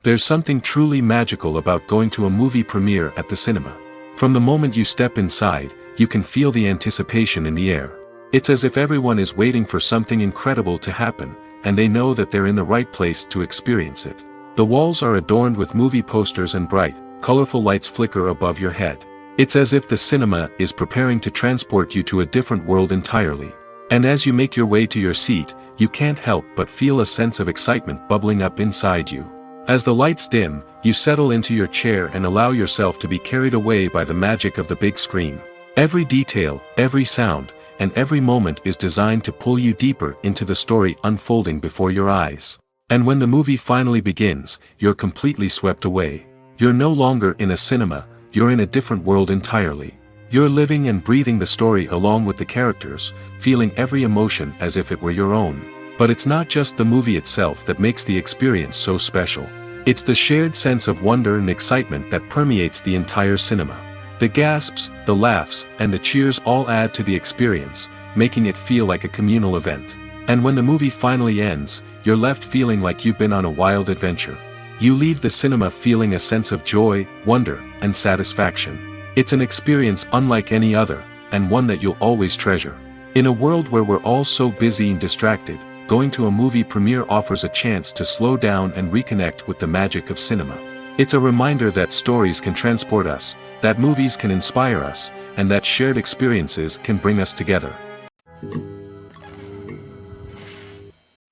There's something truly magical about going to a movie premiere at the cinema. From the moment you step inside, you can feel the anticipation in the air. It's as if everyone is waiting for something incredible to happen, and they know that they're in the right place to experience it. The walls are adorned with movie posters and bright, colorful lights flicker above your head. It's as if the cinema is preparing to transport you to a different world entirely. And as you make your way to your seat, you can't help but feel a sense of excitement bubbling up inside you. As the lights dim, you settle into your chair and allow yourself to be carried away by the magic of the big screen. Every detail, every sound, and every moment is designed to pull you deeper into the story unfolding before your eyes. And when the movie finally begins, you're completely swept away. You're no longer in a cinema, you're in a different world entirely. You're living and breathing the story along with the characters, feeling every emotion as if it were your own. But it's not just the movie itself that makes the experience so special. It's the shared sense of wonder and excitement that permeates the entire cinema. The gasps, the laughs, and the cheers all add to the experience, making it feel like a communal event. And when the movie finally ends, you're left feeling like you've been on a wild adventure. You leave the cinema feeling a sense of joy, wonder, and satisfaction. It's an experience unlike any other, and one that you'll always treasure. In a world where we're all so busy and distracted, going to a movie premiere offers a chance to slow down and reconnect with the magic of cinema. It's a reminder that stories can transport us, that movies can inspire us, and that shared experiences can bring us together.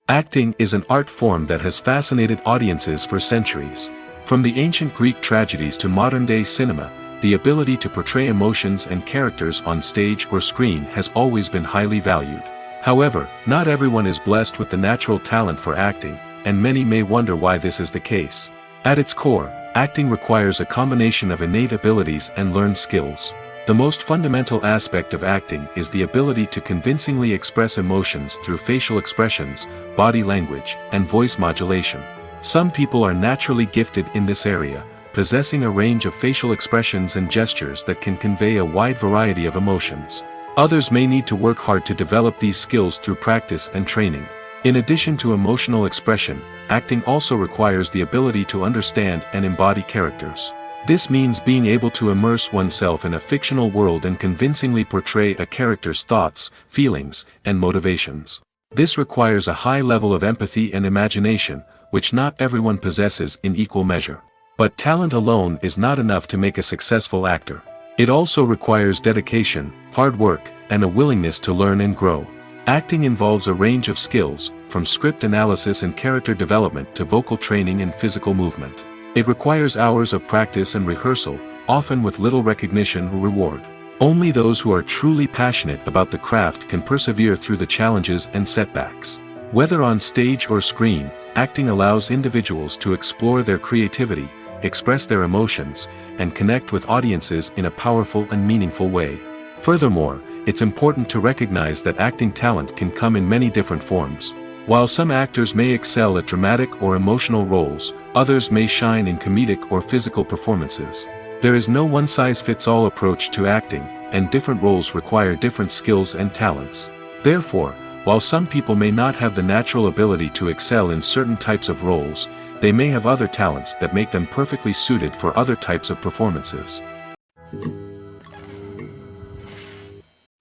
Acting is an art form that has fascinated audiences for centuries. From the ancient Greek tragedies to modern-day cinema, the ability to portray emotions and characters on stage or screen has always been highly valued. However, not everyone is blessed with the natural talent for acting, and many may wonder why this is the case. At its core, acting requires a combination of innate abilities and learned skills. The most fundamental aspect of acting is the ability to convincingly express emotions through facial expressions, body language, and voice modulation. Some people are naturally gifted in this area, possessing a range of facial expressions and gestures that can convey a wide variety of emotions. Others may need to work hard to develop these skills through practice and training. In addition to emotional expression, acting also requires the ability to understand and embody characters. This means being able to immerse oneself in a fictional world and convincingly portray a character's thoughts, feelings, and motivations. This requires a high level of empathy and imagination, which not everyone possesses in equal measure. But talent alone is not enough to make a successful actor. It also requires dedication, hard work, and a willingness to learn and grow. Acting involves a range of skills, from script analysis and character development to vocal training and physical movement. It requires hours of practice and rehearsal, often with little recognition or reward. Only those who are truly passionate about the craft can persevere through the challenges and setbacks. Whether on stage or screen, acting allows individuals to explore their creativity, express their emotions, and connect with audiences in a powerful and meaningful way. Furthermore, it's important to recognize that acting talent can come in many different forms. While some actors may excel at dramatic or emotional roles, others may shine in comedic or physical performances. There is no one-size-fits-all approach to acting, and different roles require different skills and talents. Therefore, while some people may not have the natural ability to excel in certain types of roles, they may have other talents that make them perfectly suited for other types of performances.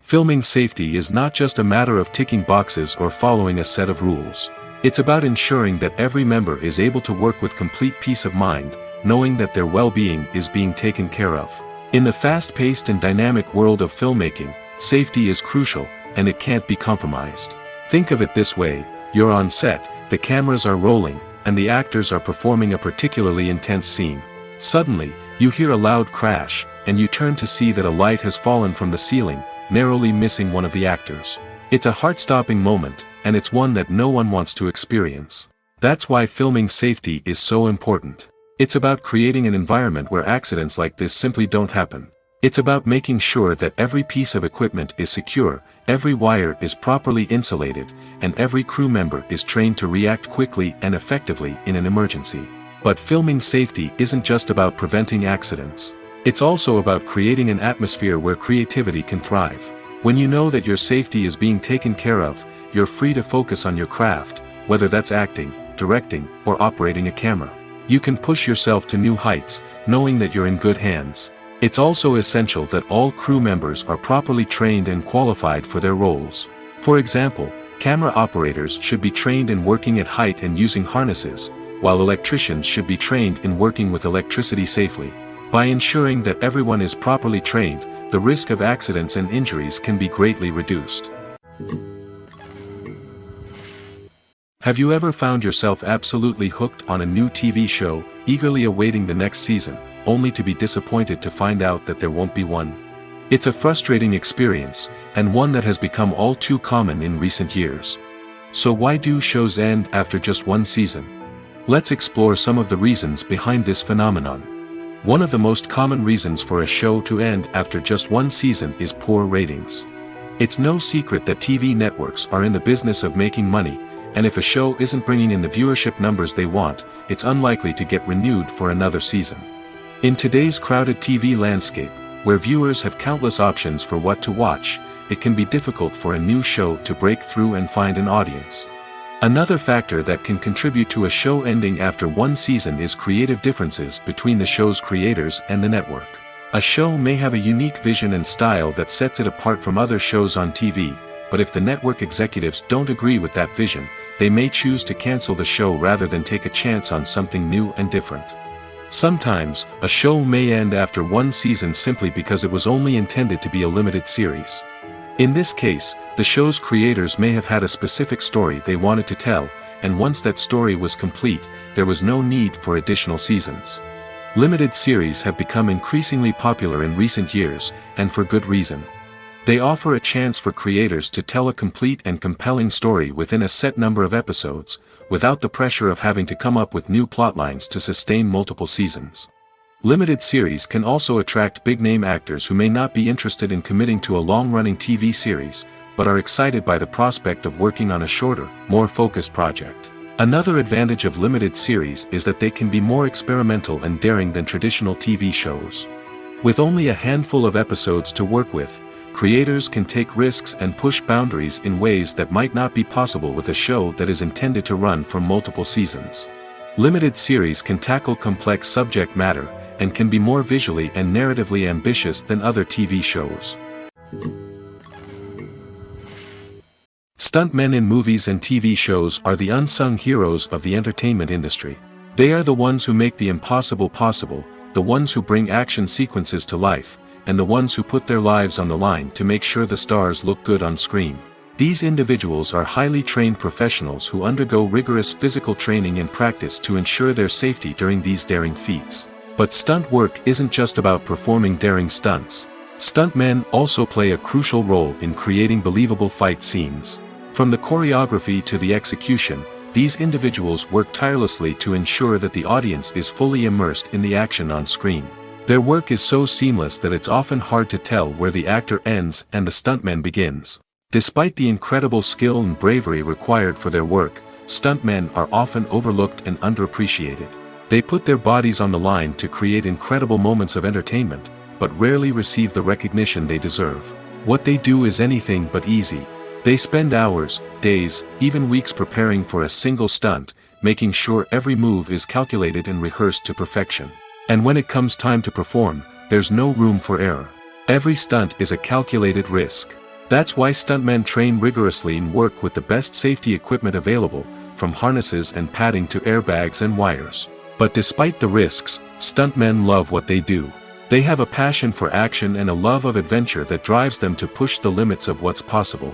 Filming safety is not just a matter of ticking boxes or following a set of rules. It's about ensuring that every member is able to work with complete peace of mind, knowing that their well-being is being taken care of. In the fast-paced and dynamic world of filmmaking, safety is crucial, and it can't be compromised. Think of it this way: you're on set, the cameras are rolling, and the actors are performing a particularly intense scene. Suddenly, you hear a loud crash, and you turn to see that a light has fallen from the ceiling, narrowly missing one of the actors. It's a heart-stopping moment, and it's one that no one wants to experience. That's why filming safety is so important. It's about creating an environment where accidents like this simply don't happen. It's about making sure that every piece of equipment is secure, every wire is properly insulated, and every crew member is trained to react quickly and effectively in an emergency. But filming safety isn't just about preventing accidents. It's also about creating an atmosphere where creativity can thrive. When you know that your safety is being taken care of, you're free to focus on your craft, whether that's acting, directing, or operating a camera. You can push yourself to new heights, knowing that you're in good hands. It's also essential that all crew members are properly trained and qualified for their roles. For example, camera operators should be trained in working at height and using harnesses, while electricians should be trained in working with electricity safely. By ensuring that everyone is properly trained, the risk of accidents and injuries can be greatly reduced. Have you ever found yourself absolutely hooked on a new TV show, eagerly awaiting the next season, only to be disappointed to find out that there won't be one? It's a frustrating experience, and one that has become all too common in recent years. So why do shows end after just one season? Let's explore some of the reasons behind this phenomenon. One of the most common reasons for a show to end after just one season is poor ratings. It's no secret that TV networks are in the business of making money, and if a show isn't bringing in the viewership numbers they want, it's unlikely to get renewed for another season. In today's crowded TV landscape, where viewers have countless options for what to watch, it can be difficult for a new show to break through and find an audience. Another factor that can contribute to a show ending after one season is creative differences between the show's creators and the network. A show may have a unique vision and style that sets it apart from other shows on TV, but if the network executives don't agree with that vision, they may choose to cancel the show rather than take a chance on something new and different. Sometimes, a show may end after one season simply because it was only intended to be a limited series. In this case, the show's creators may have had a specific story they wanted to tell, and once that story was complete, there was no need for additional seasons. Limited series have become increasingly popular in recent years, and for good reason. They offer a chance for creators to tell a complete and compelling story within a set number of episodes, without the pressure of having to come up with new plotlines to sustain multiple seasons. Limited series can also attract big-name actors who may not be interested in committing to a long-running TV series, but are excited by the prospect of working on a shorter, more focused project. Another advantage of limited series is that they can be more experimental and daring than traditional TV shows. With only a handful of episodes to work with, creators can take risks and push boundaries in ways that might not be possible with a show that is intended to run for multiple seasons. Limited series can tackle complex subject matter, and can be more visually and narratively ambitious than other TV shows. Stuntmen in movies and TV shows are the unsung heroes of the entertainment industry. They are the ones who make the impossible possible, the ones who bring action sequences to life, and the ones who put their lives on the line to make sure the stars look good on screen. These individuals are highly trained professionals who undergo rigorous physical training and practice to ensure their safety during these daring feats. But stunt work isn't just about performing daring stunts. Stuntmen also play a crucial role in creating believable fight scenes. From the choreography to the execution, these individuals work tirelessly to ensure that the audience is fully immersed in the action on screen. Their work is so seamless that it's often hard to tell where the actor ends and the stuntman begins. Despite the incredible skill and bravery required for their work, stuntmen are often overlooked and underappreciated. They put their bodies on the line to create incredible moments of entertainment, but rarely receive the recognition they deserve. What they do is anything but easy. They spend hours, days, even weeks preparing for a single stunt, making sure every move is calculated and rehearsed to perfection. And when it comes time to perform, there's no room for error. Every stunt is a calculated risk. That's why stuntmen train rigorously and work with the best safety equipment available, from harnesses and padding to airbags and wires. But despite the risks, stuntmen love what they do. They have a passion for action and a love of adventure that drives them to push the limits of what's possible.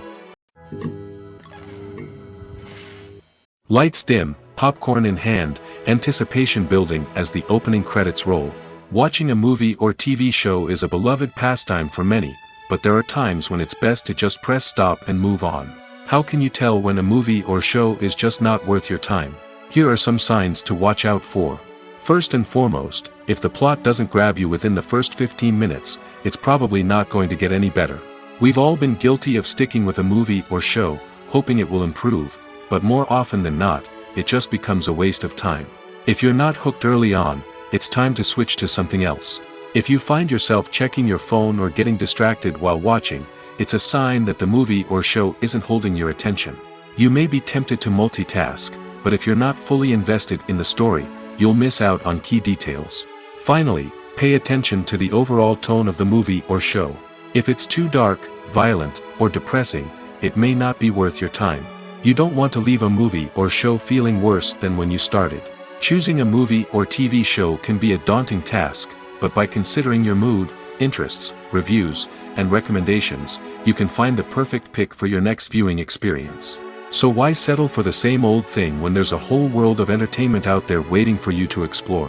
Lights dim, popcorn in hand, anticipation building as the opening credits roll. Watching a movie or TV show is a beloved pastime for many, but there are times when it's best to just press stop and move on. How can you tell when a movie or show is just not worth your time? Here are some signs to watch out for. First and foremost, if the plot doesn't grab you within the first 15 minutes, it's probably not going to get any better. We've all been guilty of sticking with a movie or show, hoping it will improve, but more often than not, it just becomes a waste of time. If you're not hooked early on, it's time to switch to something else. If you find yourself checking your phone or getting distracted while watching, it's a sign that the movie or show isn't holding your attention. You may be tempted to multitask, but if you're not fully invested in the story, you'll miss out on key details. Finally, pay attention to the overall tone of the movie or show. If it's too dark, violent, or depressing, it may not be worth your time. You don't want to leave a movie or show feeling worse than when you started. Choosing a movie or TV show can be a daunting task, but by considering your mood, interests, reviews, and recommendations, you can find the perfect pick for your next viewing experience. So why settle for the same old thing when there's a whole world of entertainment out there waiting for you to explore?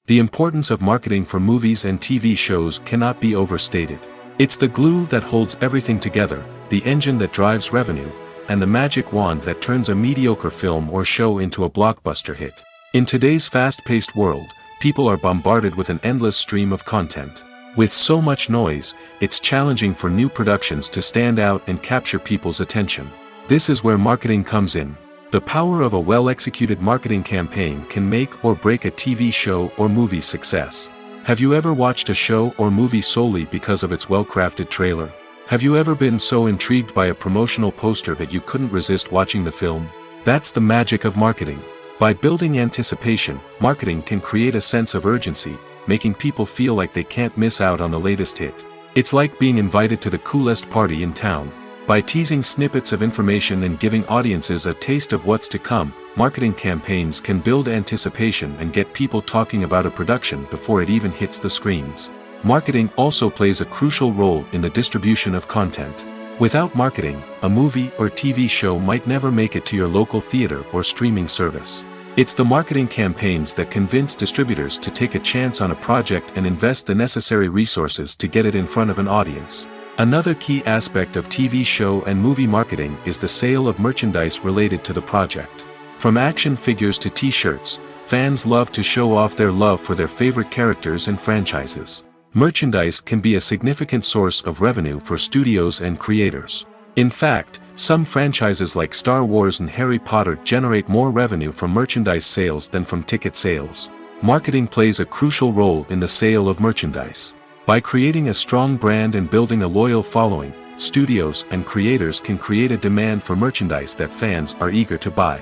The importance of marketing for movies and TV shows cannot be overstated. It's the glue that holds everything together, the engine that drives revenue, and the magic wand that turns a mediocre film or show into a blockbuster hit. In today's fast-paced world, people are bombarded with an endless stream of content. With so much noise, it's challenging for new productions to stand out and capture people's attention. This is where marketing comes in. The power of a well-executed marketing campaign can make or break a TV show or movie's success. Have you ever watched a show or movie solely because of its well-crafted trailer? Have you ever been so intrigued by a promotional poster that you couldn't resist watching the film? That's the magic of marketing. By building anticipation, marketing can create a sense of urgency, making people feel like they can't miss out on the latest hit. It's like being invited to the coolest party in town. By teasing snippets of information and giving audiences a taste of what's to come, marketing campaigns can build anticipation and get people talking about a production before it even hits the screens. Marketing also plays a crucial role in the distribution of content. Without marketing, a movie or TV show might never make it to your local theater or streaming service. It's the marketing campaigns that convince distributors to take a chance on a project and invest the necessary resources to get it in front of an audience. Another key aspect of TV show and movie marketing is the sale of merchandise related to the project. From action figures to t-shirts, fans love to show off their love for their favorite characters and franchises. Merchandise can be a significant source of revenue for studios and creators. In fact, some franchises like Star Wars and Harry Potter generate more revenue from merchandise sales than from ticket sales. Marketing plays a crucial role in the sale of merchandise. By creating a strong brand and building a loyal following, studios and creators can create a demand for merchandise that fans are eager to buy.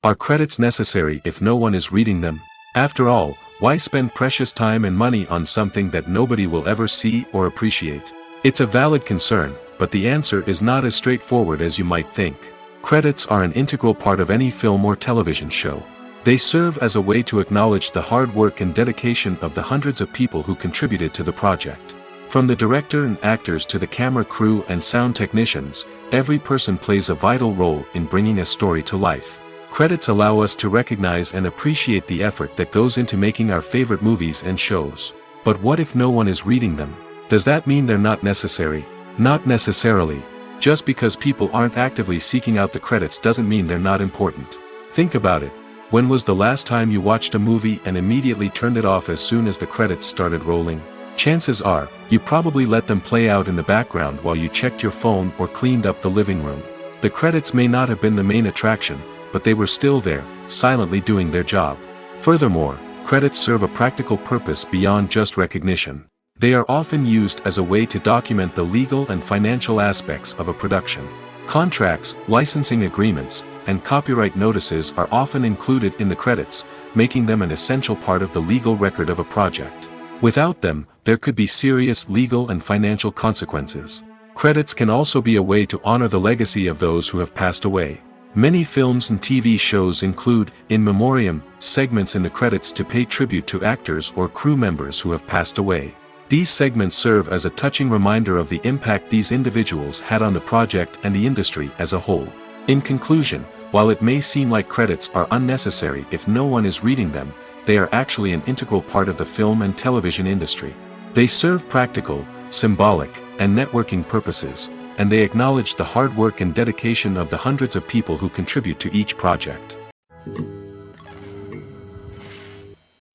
Are credits necessary if no one is reading them? After all, why spend precious time and money on something that nobody will ever see or appreciate? It's a valid concern, but the answer is not as straightforward as you might think. Credits are an integral part of any film or television show. They serve as a way to acknowledge the hard work and dedication of the hundreds of people who contributed to the project. From the director and actors to the camera crew and sound technicians, every person plays a vital role in bringing a story to life. Credits allow us to recognize and appreciate the effort that goes into making our favorite movies and shows. But what if no one is reading them? Does that mean they're not necessary? Not necessarily. Just because people aren't actively seeking out the credits doesn't mean they're not important. Think about it. When was the last time you watched a movie and immediately turned it off as soon as the credits started rolling? Chances are, you probably let them play out in the background while you checked your phone or cleaned up the living room. The credits may not have been the main attraction, but they were still there, silently doing their job. Furthermore, credits serve a practical purpose beyond just recognition. They are often used as a way to document the legal and financial aspects of a production. Contracts, licensing agreements, and copyright notices are often included in the credits, making them an essential part of the legal record of a project. Without them, there could be serious legal and financial consequences. Credits can also be a way to honor the legacy of those who have passed away. Many films and TV shows include, in memoriam, segments in the credits to pay tribute to actors or crew members who have passed away. These segments serve as a touching reminder of the impact these individuals had on the project and the industry as a whole. In conclusion, while it may seem like credits are unnecessary if no one is reading them, they are actually an integral part of the film and television industry. They serve practical, symbolic, and networking purposes, and they acknowledge the hard work and dedication of the hundreds of people who contribute to each project.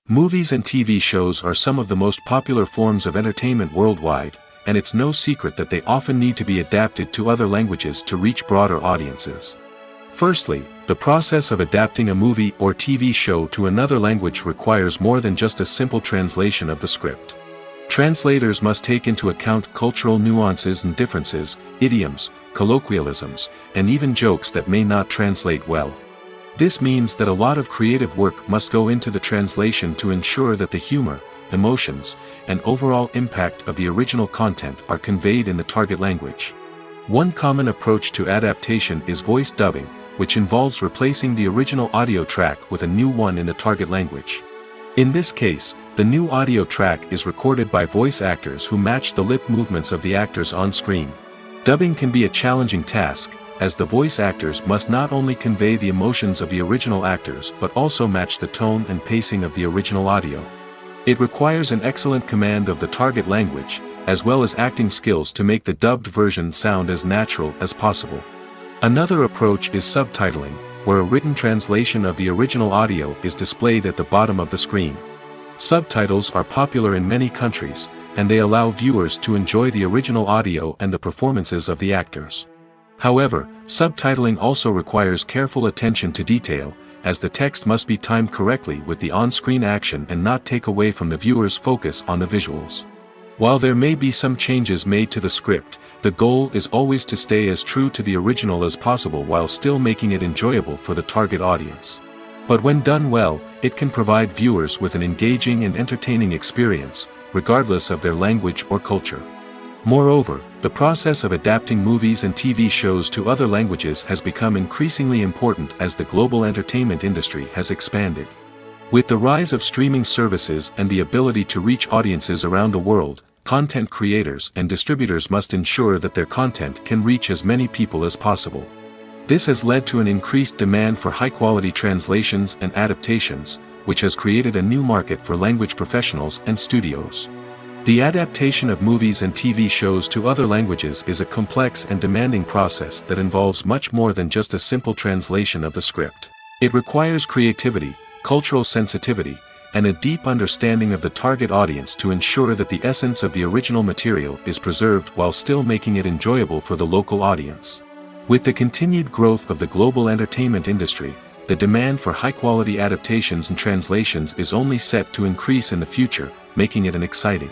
Movies and TV shows are some of the most popular forms of entertainment worldwide, and it's no secret that they often need to be adapted to other languages to reach broader audiences. Firstly, the process of adapting a movie or TV show to another language requires more than just a simple translation of the script. Translators must take into account cultural nuances and differences, idioms, colloquialisms, and even jokes that may not translate well. This means that a lot of creative work must go into the translation to ensure that the humor, emotions, and overall impact of the original content are conveyed in the target language. One common approach to adaptation is voice dubbing, which involves replacing the original audio track with a new one in the target language. In this case, the new audio track is recorded by voice actors who match the lip movements of the actors on screen. Dubbing can be a challenging task, as the voice actors must not only convey the emotions of the original actors but also match the tone and pacing of the original audio. It requires an excellent command of the target language, as well as acting skills to make the dubbed version sound as natural as possible. Another approach is subtitling, where a written translation of the original audio is displayed at the bottom of the screen. Subtitles are popular in many countries, and they allow viewers to enjoy the original audio and the performances of the actors. However, subtitling also requires careful attention to detail, as the text must be timed correctly with the on-screen action and not take away from the viewer's focus on the visuals. While there may be some changes made to the script, the goal is always to stay as true to the original as possible while still making it enjoyable for the target audience. But when done well, it can provide viewers with an engaging and entertaining experience, regardless of their language or culture. Moreover, the process of adapting movies and TV shows to other languages has become increasingly important as the global entertainment industry has expanded. With the rise of streaming services and the ability to reach audiences around the world, content creators and distributors must ensure that their content can reach as many people as possible. This has led to an increased demand for high-quality translations and adaptations, which has created a new market for language professionals and studios. The adaptation of movies and TV shows to other languages is a complex and demanding process that involves much more than just a simple translation of the script. It requires creativity, cultural sensitivity, and a deep understanding of the target audience to ensure that the essence of the original material is preserved while still making it enjoyable for the local audience. With the continued growth of the global entertainment industry, the demand for high-quality adaptations and translations is only set to increase in the future, making it an exciting.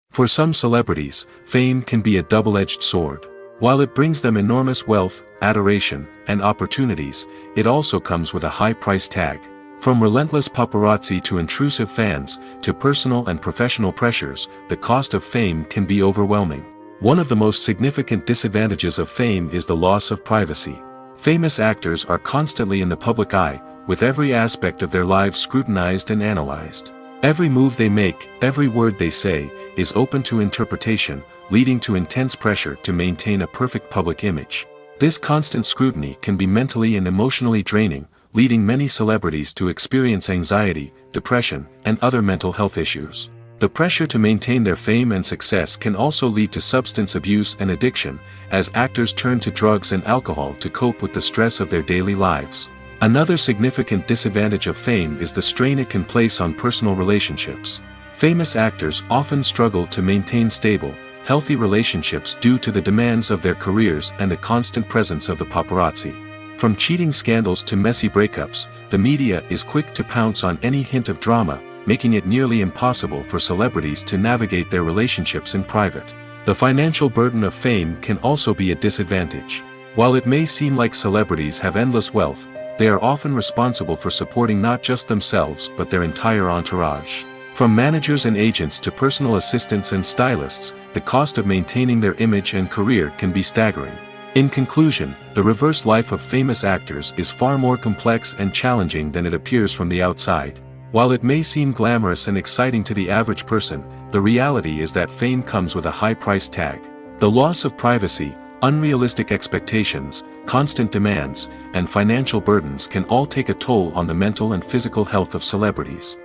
For some celebrities, fame can be a double-edged sword. While it brings them enormous wealth, adoration, and opportunities, it also comes with a high price tag. From relentless paparazzi to intrusive fans, to personal and professional pressures, the cost of fame can be overwhelming. One of the most significant disadvantages of fame is the loss of privacy. Famous actors are constantly in the public eye, with every aspect of their lives scrutinized and analyzed. Every move they make, every word they say, is open to interpretation, leading to intense pressure to maintain a perfect public image. This constant scrutiny can be mentally and emotionally draining, leading many celebrities to experience anxiety, depression, and other mental health issues. The pressure to maintain their fame and success can also lead to substance abuse and addiction, as actors turn to drugs and alcohol to cope with the stress of their daily lives. Another significant disadvantage of fame is the strain it can place on personal relationships. Famous actors often struggle to maintain stable, healthy relationships due to the demands of their careers and the constant presence of the paparazzi. From cheating scandals to messy breakups, the media is quick to pounce on any hint of drama, making it nearly impossible for celebrities to navigate their relationships in private. The financial burden of fame can also be a disadvantage. While it may seem like celebrities have endless wealth, they are often responsible for supporting not just themselves but their entire entourage. From managers and agents to personal assistants and stylists, the cost of maintaining their image and career can be staggering. In conclusion, the reverse life of famous actors is far more complex and challenging than it appears from the outside. While it may seem glamorous and exciting to the average person, the reality is that fame comes with a high price tag. The loss of privacy, unrealistic expectations, constant demands, and financial burdens can all take a toll on the mental and physical health of celebrities.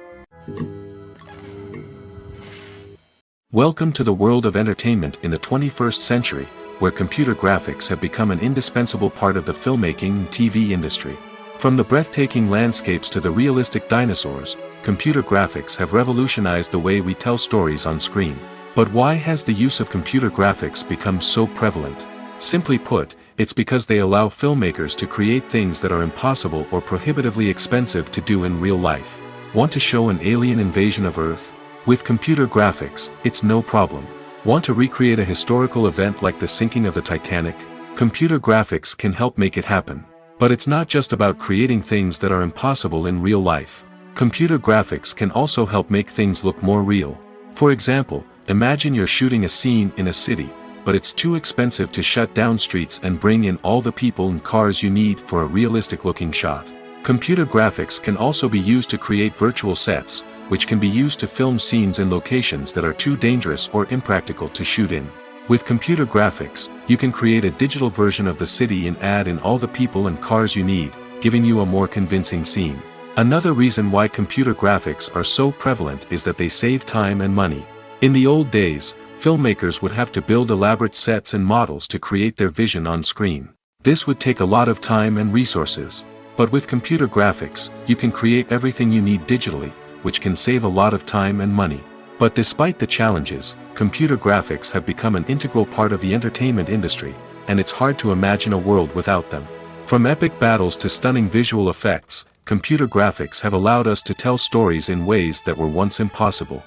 Welcome to the world of entertainment in the 21st century, where computer graphics have become an indispensable part of the filmmaking and TV industry. From the breathtaking landscapes to the realistic dinosaurs, computer graphics have revolutionized the way we tell stories on screen. But why has the use of computer graphics become so prevalent? Simply put, it's because they allow filmmakers to create things that are impossible or prohibitively expensive to do in real life. Want to show an alien invasion of Earth? With computer graphics, it's no problem. Want to recreate a historical event like the sinking of the Titanic? Computer graphics can help make it happen. But it's not just about creating things that are impossible in real life. Computer graphics can also help make things look more real. For example, imagine you're shooting a scene in a city, but it's too expensive to shut down streets and bring in all the people and cars you need for a realistic-looking shot. Computer graphics can also be used to create virtual sets, which can be used to film scenes in locations that are too dangerous or impractical to shoot in. With computer graphics, you can create a digital version of the city and add in all the people and cars you need, giving you a more convincing scene. Another reason why computer graphics are so prevalent is that they save time and money. In the old days, filmmakers would have to build elaborate sets and models to create their vision on screen. This would take a lot of time and resources. But with computer graphics, you can create everything you need digitally, which can save a lot of time and money. But despite the challenges, computer graphics have become an integral part of the entertainment industry, and it's hard to imagine a world without them. From epic battles to stunning visual effects, computer graphics have allowed us to tell stories in ways that were once impossible.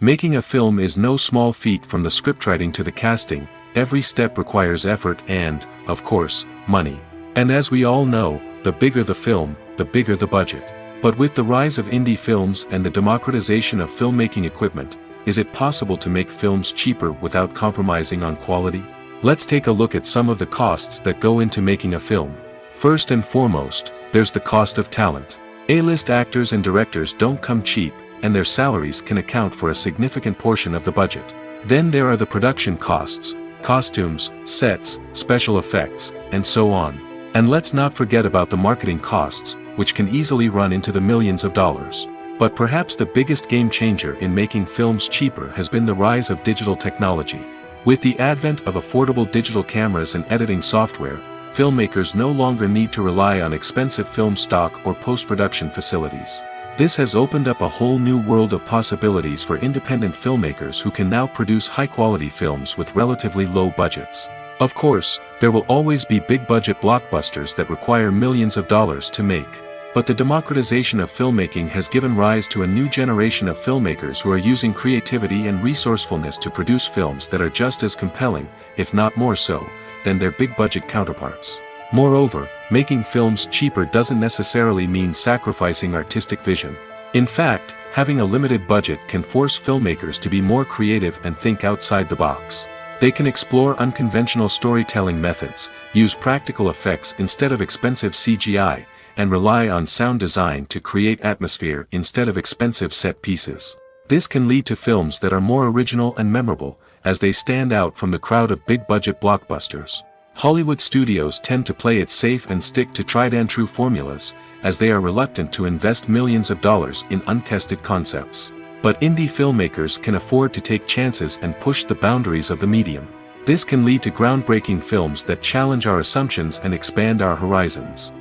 Making a film is no small feat. From the scriptwriting to the casting, every step requires effort and, of course, money. And as we all know, the bigger the film, the bigger the budget. But with the rise of indie films and the democratization of filmmaking equipment, is it possible to make films cheaper without compromising on quality? Let's take a look at some of the costs that go into making a film. First and foremost, there's the cost of talent. A-list actors and directors don't come cheap, and their salaries can account for a significant portion of the budget. Then there are the production costs, costumes, sets, special effects, and so on. And let's not forget about the marketing costs, which can easily run into the millions of dollars. But perhaps the biggest game changer in making films cheaper has been the rise of digital technology. With the advent of affordable digital cameras and editing software, filmmakers no longer need to rely on expensive film stock or post-production facilities. This has opened up a whole new world of possibilities for independent filmmakers who can now produce high-quality films with relatively low budgets. Of course, there will always be big-budget blockbusters that require millions of dollars to make. But the democratization of filmmaking has given rise to a new generation of filmmakers who are using creativity and resourcefulness to produce films that are just as compelling, if not more so, than their big-budget counterparts. Moreover, making films cheaper doesn't necessarily mean sacrificing artistic vision. In fact, having a limited budget can force filmmakers to be more creative and think outside the box. They can explore unconventional storytelling methods, use practical effects instead of expensive CGI, and rely on sound design to create atmosphere instead of expensive set pieces. This can lead to films that are more original and memorable, as they stand out from the crowd of big-budget blockbusters. Hollywood studios tend to play it safe and stick to tried-and-true formulas, as they are reluctant to invest millions of dollars in untested concepts. But indie filmmakers can afford to take chances and push the boundaries of the medium. This can lead to groundbreaking films that challenge our assumptions and expand our horizons.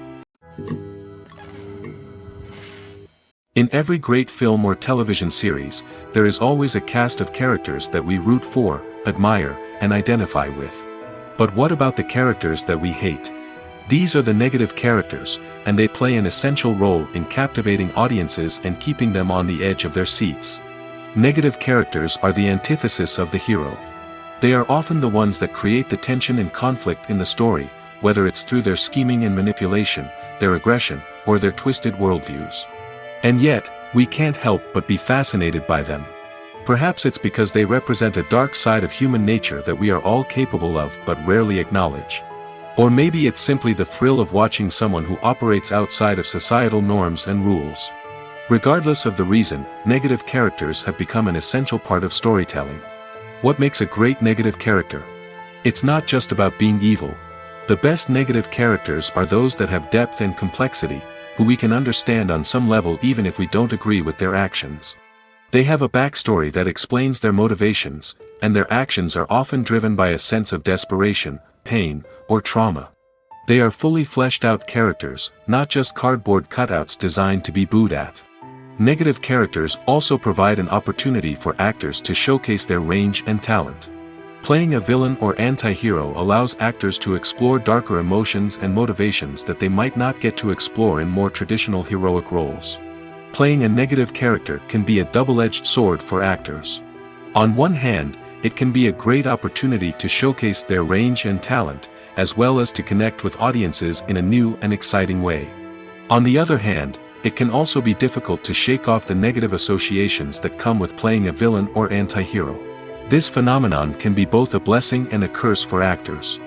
In every great film or television series, there is always a cast of characters that we root for, admire, and identify with. But what about the characters that we hate? These are the negative characters, and they play an essential role in captivating audiences and keeping them on the edge of their seats. Negative characters are the antithesis of the hero. They are often the ones that create the tension and conflict in the story, whether it's through their scheming and manipulation, their aggression, or their twisted worldviews. And yet, we can't help but be fascinated by them. Perhaps it's because they represent a dark side of human nature that we are all capable of but rarely acknowledge. Or maybe it's simply the thrill of watching someone who operates outside of societal norms and rules. Regardless of the reason, negative characters have become an essential part of storytelling. What makes a great negative character? It's not just about being evil. The best negative characters are those that have depth and complexity, who we can understand on some level even if we don't agree with their actions. They have a backstory that explains their motivations, and their actions are often driven by a sense of desperation, pain, or trauma. They are fully fleshed out characters, not just cardboard cutouts designed to be booed at. Negative characters also provide an opportunity for actors to showcase their range and talent. Playing a villain or anti-hero allows actors to explore darker emotions and motivations that they might not get to explore in more traditional heroic roles. Playing a negative character can be a double-edged sword for actors. On one hand, it can be a great opportunity to showcase their range and talent, as well as to connect with audiences in a new and exciting way. On the other hand, it can also be difficult to shake off the negative associations that come with playing a villain or anti-hero. This phenomenon can be both a blessing and a curse for actors.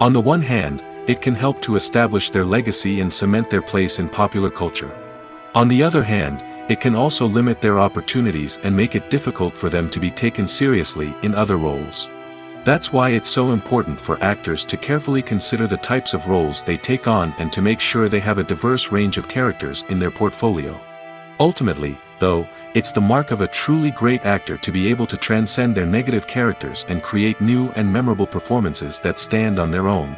On the one hand, it can help to establish their legacy and cement their place in popular culture. On the other hand, it can also limit their opportunities and make it difficult for them to be taken seriously in other roles. That's why it's so important for actors to carefully consider the types of roles they take on and to make sure they have a diverse range of characters in their portfolio. Ultimately, though, it's the mark of a truly great actor to be able to transcend their negative characters and create new and memorable performances that stand on their own.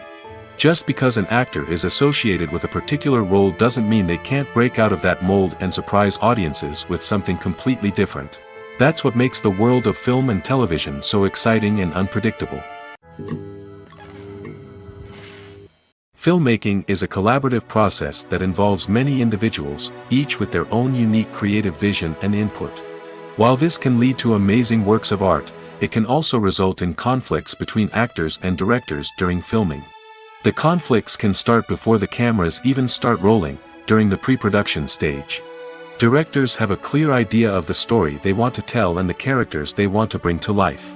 Just because an actor is associated with a particular role doesn't mean they can't break out of that mold and surprise audiences with something completely different. That's what makes the world of film and television so exciting and unpredictable. Filmmaking is a collaborative process that involves many individuals, each with their own unique creative vision and input. While this can lead to amazing works of art, it can also result in conflicts between actors and directors during filming. The conflicts can start before the cameras even start rolling, during the pre-production stage. Directors have a clear idea of the story they want to tell and the characters they want to bring to life.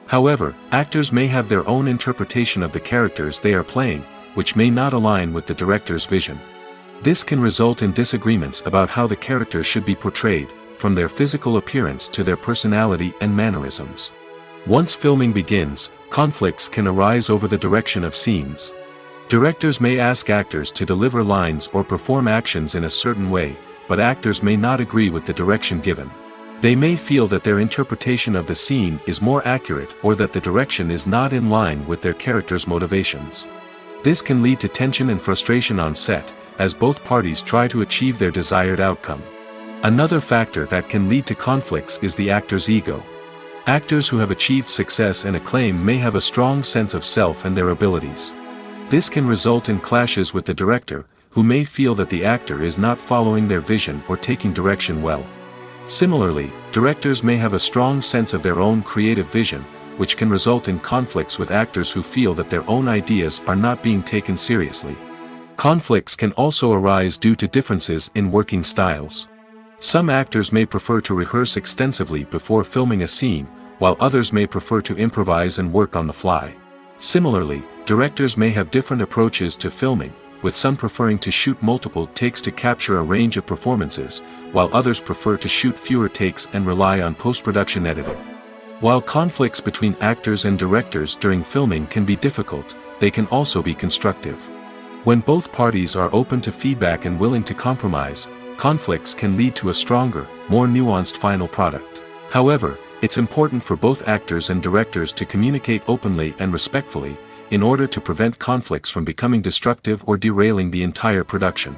However, actors may have their own interpretation of the characters they are playing, which may not align with the director's vision. This can result in disagreements about how the characters should be portrayed, from their physical appearance to their personality and mannerisms. Once filming begins, conflicts can arise over the direction of scenes. Directors may ask actors to deliver lines or perform actions in a certain way, but actors may not agree with the direction given. They may feel that their interpretation of the scene is more accurate or that the direction is not in line with their character's motivations. This can lead to tension and frustration on set, as both parties try to achieve their desired outcome. Another factor that can lead to conflicts is the actor's ego. Actors who have achieved success and acclaim may have a strong sense of self and their abilities. This can result in clashes with the director, who may feel that the actor is not following their vision or taking direction well. Similarly, directors may have a strong sense of their own creative vision, which can result in conflicts with actors who feel that their own ideas are not being taken seriously. Conflicts can also arise due to differences in working styles. Some actors may prefer to rehearse extensively before filming a scene, while others may prefer to improvise and work on the fly. Similarly, directors may have different approaches to filming, with some preferring to shoot multiple takes to capture a range of performances, while others prefer to shoot fewer takes and rely on post-production editing. While conflicts between actors and directors during filming can be difficult, they can also be constructive. When both parties are open to feedback and willing to compromise, conflicts can lead to a stronger, more nuanced final product. However, it's important for both actors and directors to communicate openly and respectfully, in order to prevent conflicts from becoming destructive or derailing the entire production.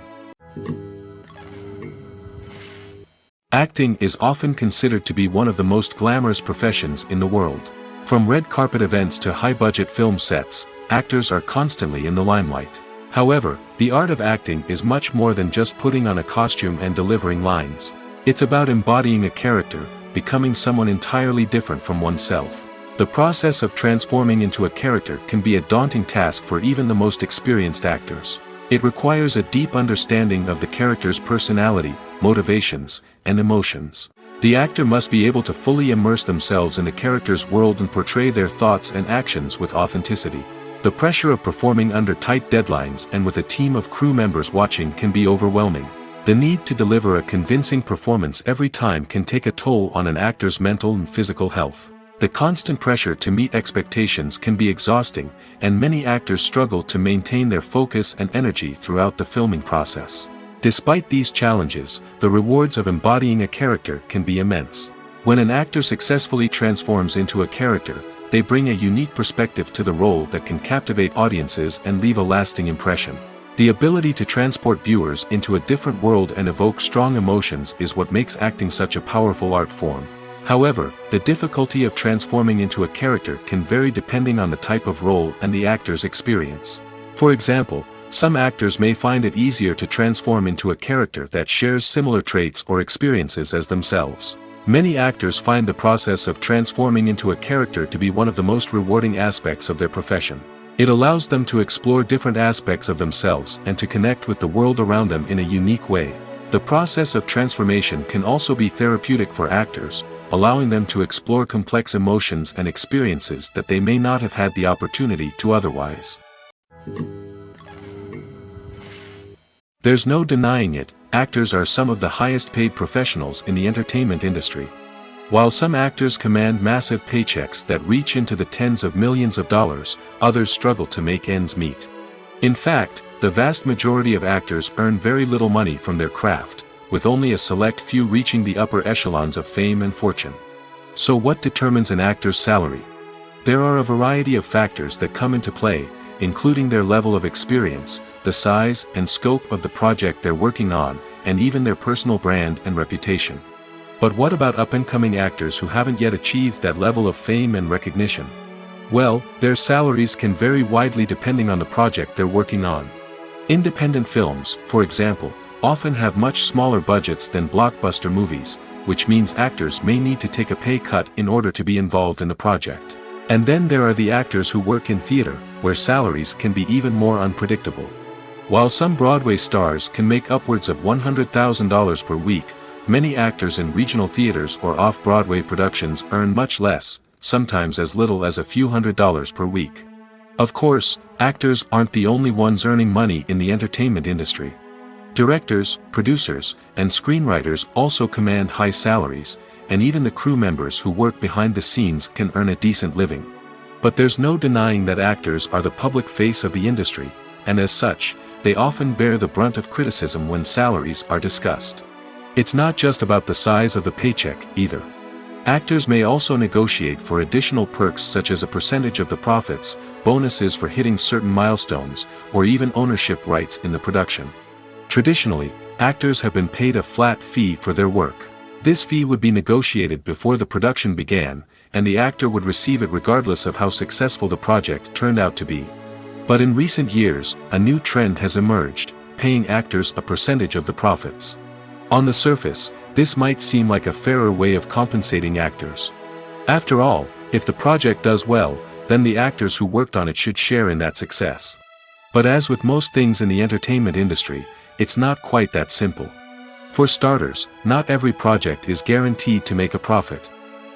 Acting is often considered to be one of the most glamorous professions in the world. From red carpet events to high-budget film sets, actors are constantly in the limelight. However, the art of acting is much more than just putting on a costume and delivering lines. It's about embodying a character, becoming someone entirely different from oneself. The process of transforming into a character can be a daunting task for even the most experienced actors. It requires a deep understanding of the character's personality, motivations, and emotions. The actor must be able to fully immerse themselves in the character's world and portray their thoughts and actions with authenticity. The pressure of performing under tight deadlines and with a team of crew members watching can be overwhelming. The need to deliver a convincing performance every time can take a toll on an actor's mental and physical health. The constant pressure to meet expectations can be exhausting, and many actors struggle to maintain their focus and energy throughout the filming process. Despite these challenges, the rewards of embodying a character can be immense. When an actor successfully transforms into a character, they bring a unique perspective to the role that can captivate audiences and leave a lasting impression. The ability to transport viewers into a different world and evoke strong emotions is what makes acting such a powerful art form. However, the difficulty of transforming into a character can vary depending on the type of role and the actor's experience. For example, some actors may find it easier to transform into a character that shares similar traits or experiences as themselves. Many actors find the process of transforming into a character to be one of the most rewarding aspects of their profession. It allows them to explore different aspects of themselves and to connect with the world around them in a unique way. The process of transformation can also be therapeutic for actors, allowing them to explore complex emotions and experiences that they may not have had the opportunity to otherwise. There's no denying it, actors are some of the highest paid professionals in the entertainment industry. While some actors command massive paychecks that reach into the tens of millions of dollars, others struggle to make ends meet. In fact, the vast majority of actors earn very little money from their craft, with only a select few reaching the upper echelons of fame and fortune. So what determines an actor's salary? There are a variety of factors that come into play, including their level of experience, the size and scope of the project they're working on, and even their personal brand and reputation. But what about up-and-coming actors who haven't yet achieved that level of fame and recognition? Well, their salaries can vary widely depending on the project they're working on. Independent films, for example, often have much smaller budgets than blockbuster movies, which means actors may need to take a pay cut in order to be involved in the project. And then there are the actors who work in theater, where salaries can be even more unpredictable. While some Broadway stars can make upwards of $100,000 per week, many actors in regional theaters or off-Broadway productions earn much less, sometimes as little as a few $100s per week. Of course, actors aren't the only ones earning money in the entertainment industry. Directors, producers, and screenwriters also command high salaries, and even the crew members who work behind the scenes can earn a decent living. But there's no denying that actors are the public face of the industry, and as such, they often bear the brunt of criticism when salaries are discussed. It's not just about the size of the paycheck, either. Actors may also negotiate for additional perks such as a percentage of the profits, bonuses for hitting certain milestones, or even ownership rights in the production. Traditionally, actors have been paid a flat fee for their work. This fee would be negotiated before the production began, and the actor would receive it regardless of how successful the project turned out to be. But in recent years, a new trend has emerged, paying actors a percentage of the profits. On the surface, this might seem like a fairer way of compensating actors. After all, if the project does well, then the actors who worked on it should share in that success. But as with most things in the entertainment industry, it's not quite that simple. For starters, not every project is guaranteed to make a profit.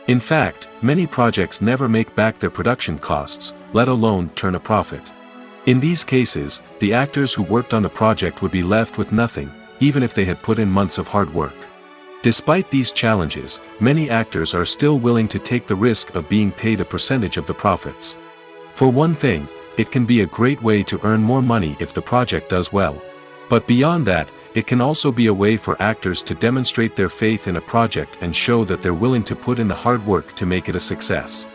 In fact, many projects never make back their production costs, let alone turn a profit. In these cases, the actors who worked on the project would be left with nothing, even if they had put in months of hard work. Despite these challenges, many actors are still willing to take the risk of being paid a percentage of the profits. For one thing, it can be a great way to earn more money if the project does well. But beyond that, it can also be a way for actors to demonstrate their faith in a project and show that they're willing to put in the hard work to make it a success.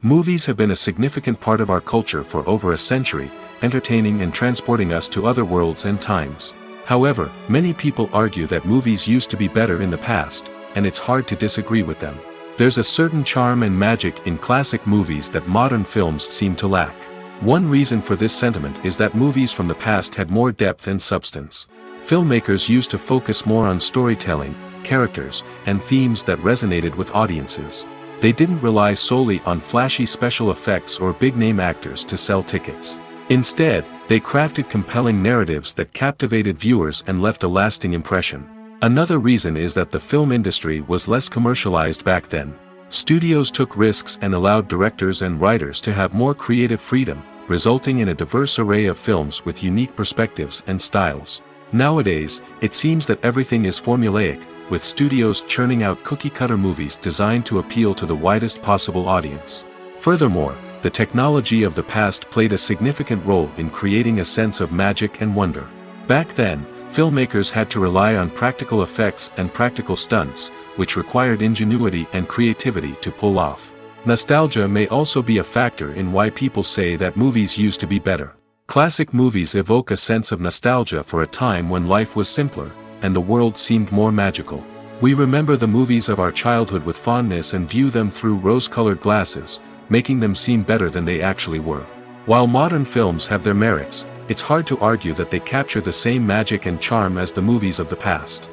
Movies have been a significant part of our culture for over a century, entertaining and transporting us to other worlds and times. However, many people argue that movies used to be better in the past, and it's hard to disagree with them. There's a certain charm and magic in classic movies that modern films seem to lack. One reason for this sentiment is that movies from the past had more depth and substance. Filmmakers used to focus more on storytelling, characters, and themes that resonated with audiences. They didn't rely solely on flashy special effects or big-name actors to sell tickets. Instead, they crafted compelling narratives that captivated viewers and left a lasting impression. Another reason is that the film industry was less commercialized back then. Studios took risks and allowed directors and writers to have more creative freedom, resulting in a diverse array of films with unique perspectives and styles. Nowadays, it seems that everything is formulaic, with studios churning out cookie-cutter movies designed to appeal to the widest possible audience. Furthermore, the technology of the past played a significant role in creating a sense of magic and wonder. Back then, filmmakers had to rely on practical effects and practical stunts, which required ingenuity and creativity to pull off. Nostalgia may also be a factor in why people say that movies used to be better. Classic movies evoke a sense of nostalgia for a time when life was simpler, and the world seemed more magical. We remember the movies of our childhood with fondness and view them through rose-colored glasses, making them seem better than they actually were. While modern films have their merits, it's hard to argue that they capture the same magic and charm as the movies of the past.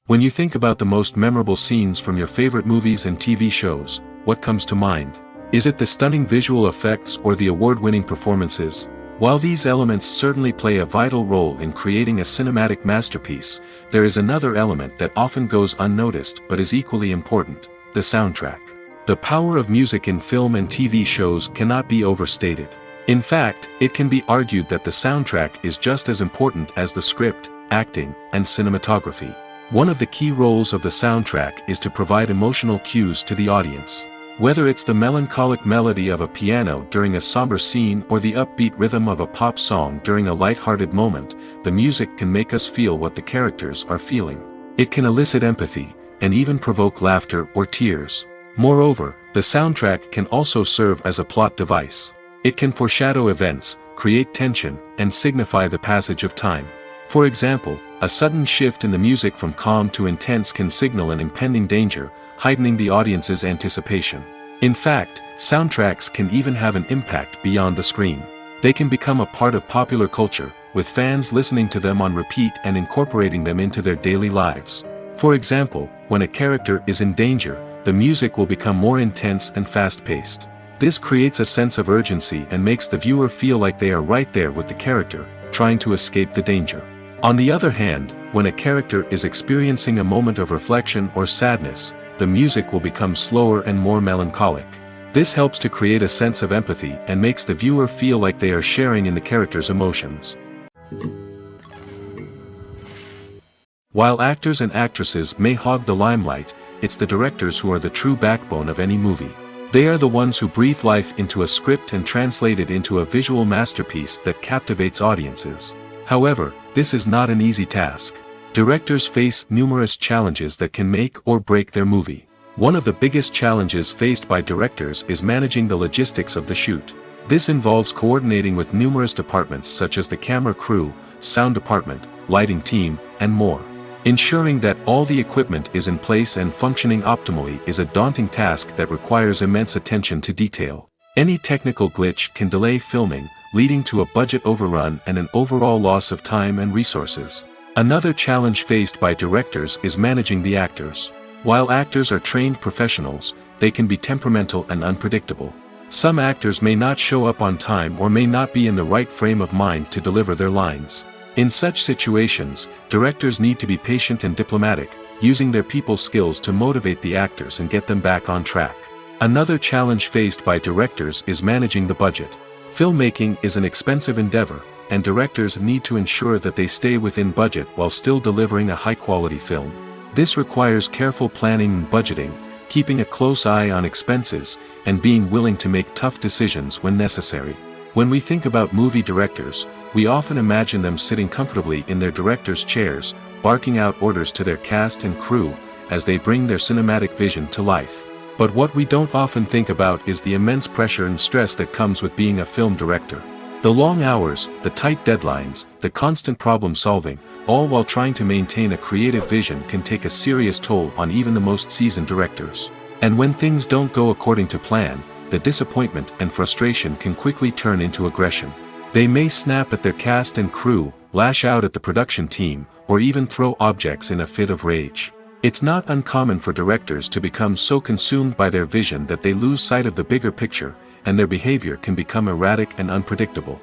When you think about the most memorable scenes from your favorite movies and TV shows, what comes to mind? Is it the stunning visual effects or the award-winning performances? While these elements certainly play a vital role in creating a cinematic masterpiece, there is another element that often goes unnoticed but is equally important: the soundtrack. The power of music in film and TV shows cannot be overstated. In fact, it can be argued that the soundtrack is just as important as the script, acting, and cinematography. One of the key roles of the soundtrack is to provide emotional cues to the audience. Whether it's the melancholic melody of a piano during a somber scene or the upbeat rhythm of a pop song during a light-hearted moment, the music can make us feel what the characters are feeling. It can elicit empathy, and even provoke laughter or tears. Moreover, the soundtrack can also serve as a plot device. It can foreshadow events, create tension, and signify the passage of time. For example, a sudden shift in the music from calm to intense can signal an impending danger, heightening the audience's anticipation. In fact, soundtracks can even have an impact beyond the screen. They can become a part of popular culture, with fans listening to them on repeat and incorporating them into their daily lives. For example, when a character is in danger, the music will become more intense and fast-paced. This creates a sense of urgency and makes the viewer feel like they are right there with the character, trying to escape the danger. On the other hand, when a character is experiencing a moment of reflection or sadness, the music will become slower and more melancholic. This helps to create a sense of empathy and makes the viewer feel like they are sharing in the character's emotions. While actors and actresses may hog the limelight, it's the directors who are the true backbone of any movie. They are the ones who breathe life into a script and translate it into a visual masterpiece that captivates audiences. However, this is not an easy task. Directors face numerous challenges that can make or break their movie. One of the biggest challenges faced by directors is managing the logistics of the shoot. This involves coordinating with numerous departments such as the camera crew, sound department, lighting team, and more. Ensuring that all the equipment is in place and functioning optimally is a daunting task that requires immense attention to detail. Any technical glitch can delay filming, leading to a budget overrun and an overall loss of time and resources. Another challenge faced by directors is managing the actors. While actors are trained professionals, they can be temperamental and unpredictable. Some actors may not show up on time or may not be in the right frame of mind to deliver their lines. In such situations, directors need to be patient and diplomatic, using their people skills to motivate the actors and get them back on track. Another challenge faced by directors is managing the budget. Filmmaking is an expensive endeavor, and directors need to ensure that they stay within budget while still delivering a high-quality film. This requires careful planning and budgeting, keeping a close eye on expenses, and being willing to make tough decisions when necessary. When we think about movie directors, we often imagine them sitting comfortably in their director's chairs, barking out orders to their cast and crew, as they bring their cinematic vision to life. But what we don't often think about is the immense pressure and stress that comes with being a film director. The long hours, the tight deadlines, the constant problem-solving, all while trying to maintain a creative vision can take a serious toll on even the most seasoned directors. And when things don't go according to plan, the disappointment and frustration can quickly turn into aggression. They may snap at their cast and crew, lash out at the production team, or even throw objects in a fit of rage. It's not uncommon for directors to become so consumed by their vision that they lose sight of the bigger picture, and their behavior can become erratic and unpredictable.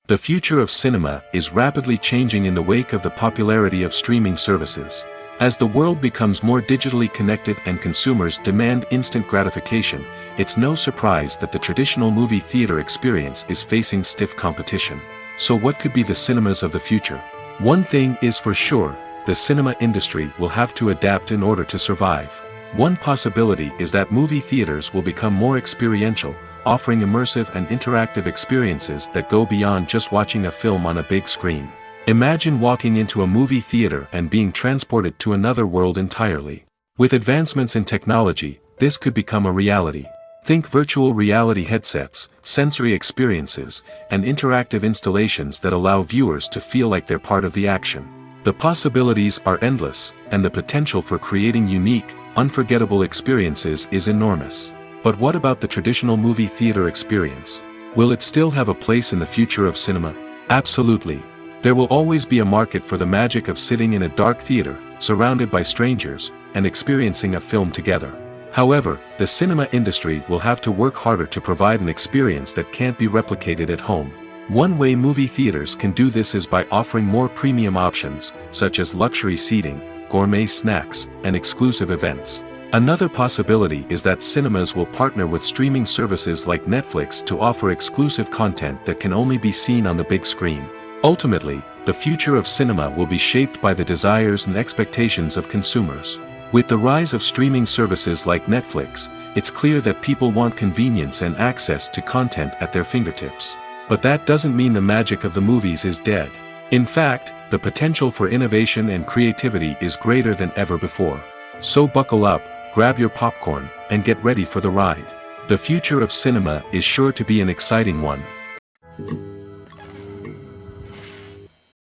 The future of cinema is rapidly changing in the wake of the popularity of streaming services. As the world becomes more digitally connected and consumers demand instant gratification, it's no surprise that the traditional movie theater experience is facing stiff competition. So what could be the cinemas of the future? One thing is for sure, the cinema industry will have to adapt in order to survive. One possibility is that movie theaters will become more experiential, offering immersive and interactive experiences that go beyond just watching a film on a big screen. Imagine walking into a movie theater and being transported to another world entirely. With advancements in technology, this could become a reality. Think virtual reality headsets, sensory experiences, and interactive installations that allow viewers to feel like they're part of the action. The possibilities are endless, and the potential for creating unique, unforgettable experiences is enormous. But what about the traditional movie theater experience? Will it still have a place in the future of cinema? Absolutely. There will always be a market for the magic of sitting in a dark theater, surrounded by strangers, and experiencing a film together. However, the cinema industry will have to work harder to provide an experience that can't be replicated at home. One way movie theaters can do this is by offering more premium options, such as luxury seating, gourmet snacks, and exclusive events. Another possibility is that cinemas will partner with streaming services like Netflix to offer exclusive content that can only be seen on the big screen. Ultimately, the future of cinema will be shaped by the desires and expectations of consumers. With the rise of streaming services like Netflix, it's clear that people want convenience and access to content at their fingertips. But that doesn't mean the magic of the movies is dead. In fact, the potential for innovation and creativity is greater than ever before. So buckle up, grab your popcorn, and get ready for the ride. The future of cinema is sure to be an exciting one.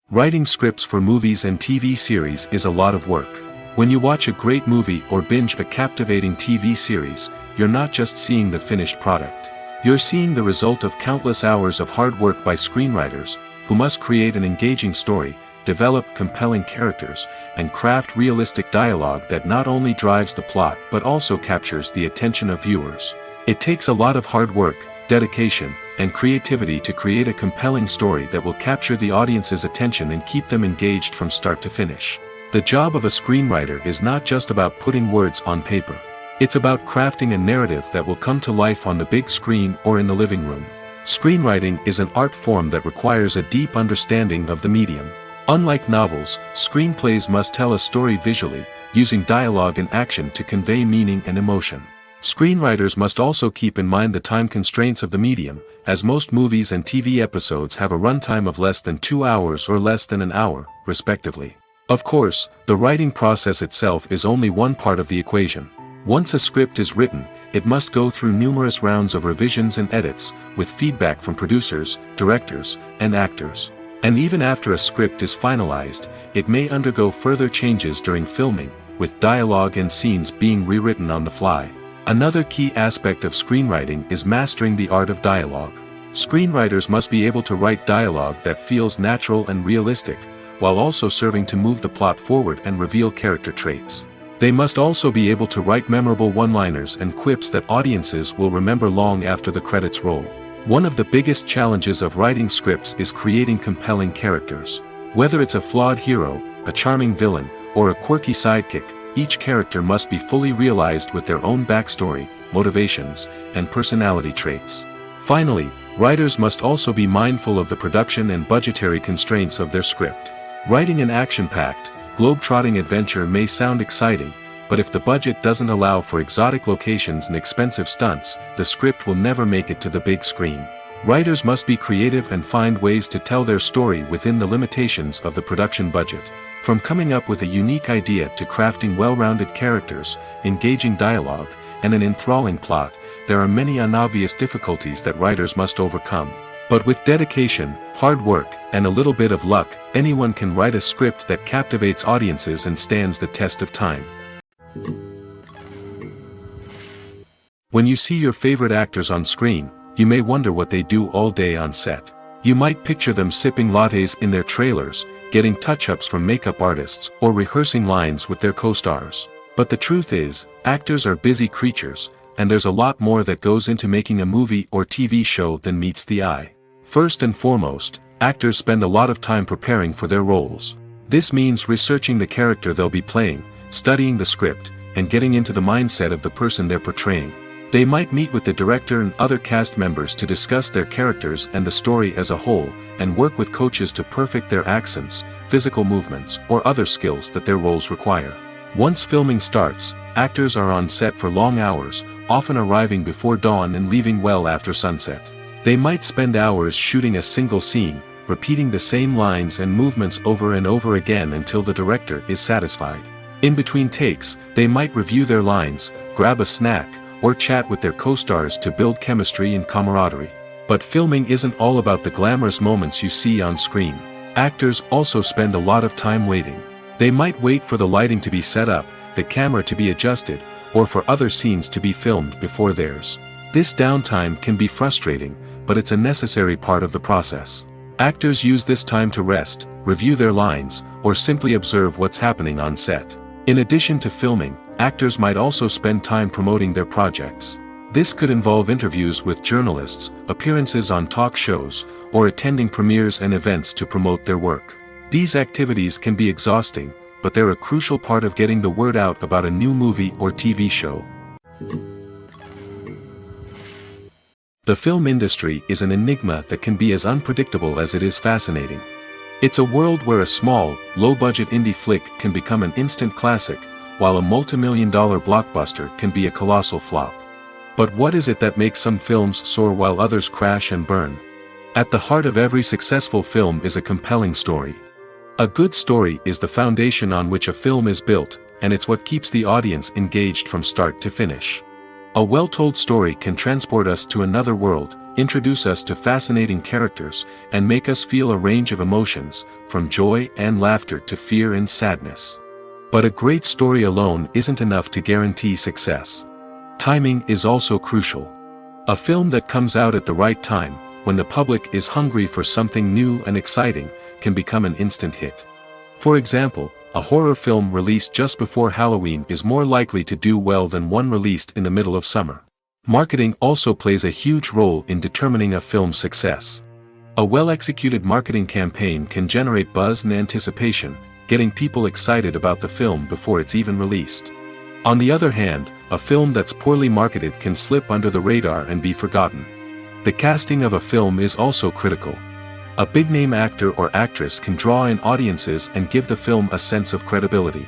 Writing scripts for movies and TV series is a lot of work. When you watch a great movie or binge a captivating TV series, you're not just seeing the finished product. You're seeing the result of countless hours of hard work by screenwriters, who must create an engaging story, develop compelling characters, and craft realistic dialogue that not only drives the plot but also captures the attention of viewers. It takes a lot of hard work, dedication, and creativity to create a compelling story that will capture the audience's attention and keep them engaged from start to finish. The job of a screenwriter is not just about putting words on paper. It's about crafting a narrative that will come to life on the big screen or in the living room. Screenwriting is an art form that requires a deep understanding of the medium. Unlike novels, screenplays must tell a story visually, using dialogue and action to convey meaning and emotion. Screenwriters must also keep in mind the time constraints of the medium, as most movies and TV episodes have a runtime of less than 2 hours or less than an hour, respectively. Of course, the writing process itself is only one part of the equation. Once a script is written, it must go through numerous rounds of revisions and edits, with feedback from producers, directors, and actors. And even after a script is finalized, it may undergo further changes during filming, with dialogue and scenes being rewritten on the fly. Another key aspect of screenwriting is mastering the art of dialogue. Screenwriters must be able to write dialogue that feels natural and realistic, while also serving to move the plot forward and reveal character traits. They must also be able to write memorable one-liners and quips that audiences will remember long after the credits roll. One of the biggest challenges of writing scripts is creating compelling characters. Whether it's a flawed hero, a charming villain, or a quirky sidekick, each character must be fully realized with their own backstory, motivations, and personality traits. Finally, writers must also be mindful of the production and budgetary constraints of their script. Writing an action-packed, globe-trotting adventure may sound exciting, but if the budget doesn't allow for exotic locations and expensive stunts, the script will never make it to the big screen. Writers must be creative and find ways to tell their story within the limitations of the production budget. From coming up with a unique idea to crafting well-rounded characters, engaging dialogue, and an enthralling plot, there are many unobvious difficulties that writers must overcome. But with dedication, hard work, and a little bit of luck, anyone can write a script that captivates audiences and stands the test of time. When you see your favorite actors on screen, you may wonder what they do all day on set. You might picture them sipping lattes in their trailers, getting touch-ups from makeup artists, or rehearsing lines with their co-stars. But the truth is, actors are busy creatures, and there's a lot more that goes into making a movie or TV show than meets the eye. First and foremost, actors spend a lot of time preparing for their roles. This means researching the character they'll be playing, studying the script, and getting into the mindset of the person they're portraying. They might meet with the director and other cast members to discuss their characters and the story as a whole, and work with coaches to perfect their accents, physical movements, or other skills that their roles require. Once filming starts, actors are on set for long hours, often arriving before dawn and leaving well after sunset. They might spend hours shooting a single scene, repeating the same lines and movements over and over again until the director is satisfied. In between takes, they might review their lines, grab a snack, or chat with their co-stars to build chemistry and camaraderie. But filming isn't all about the glamorous moments you see on screen. Actors also spend a lot of time waiting. They might wait for the lighting to be set up, the camera to be adjusted, or for other scenes to be filmed before theirs. This downtime can be frustrating, but it's a necessary part of the process. Actors use this time to rest, review their lines, or simply observe what's happening on set. In addition to filming, actors might also spend time promoting their projects. This could involve interviews with journalists, appearances on talk shows, or attending premieres and events to promote their work. These activities can be exhausting, but they're a crucial part of getting the word out about a new movie or TV show. The film industry is an enigma that can be as unpredictable as it is fascinating. It's a world where a small, low-budget indie flick can become an instant classic, while a multi-million-dollar blockbuster can be a colossal flop. But what is it that makes some films soar while others crash and burn? At the heart of every successful film is a compelling story. A good story is the foundation on which a film is built, and it's what keeps the audience engaged from start to finish. A well-told story can transport us to another world, introduce us to fascinating characters, and make us feel a range of emotions, from joy and laughter to fear and sadness. But a great story alone isn't enough to guarantee success. Timing is also crucial. A film that comes out at the right time, when the public is hungry for something new and exciting, can become an instant hit. For example, a horror film released just before Halloween is more likely to do well than one released in the middle of summer. Marketing also plays a huge role in determining a film's success. A well-executed marketing campaign can generate buzz and anticipation, getting people excited about the film before it's even released. On the other hand, a film that's poorly marketed can slip under the radar and be forgotten. The casting of a film is also critical. A big-name actor or actress can draw in audiences and give the film a sense of credibility.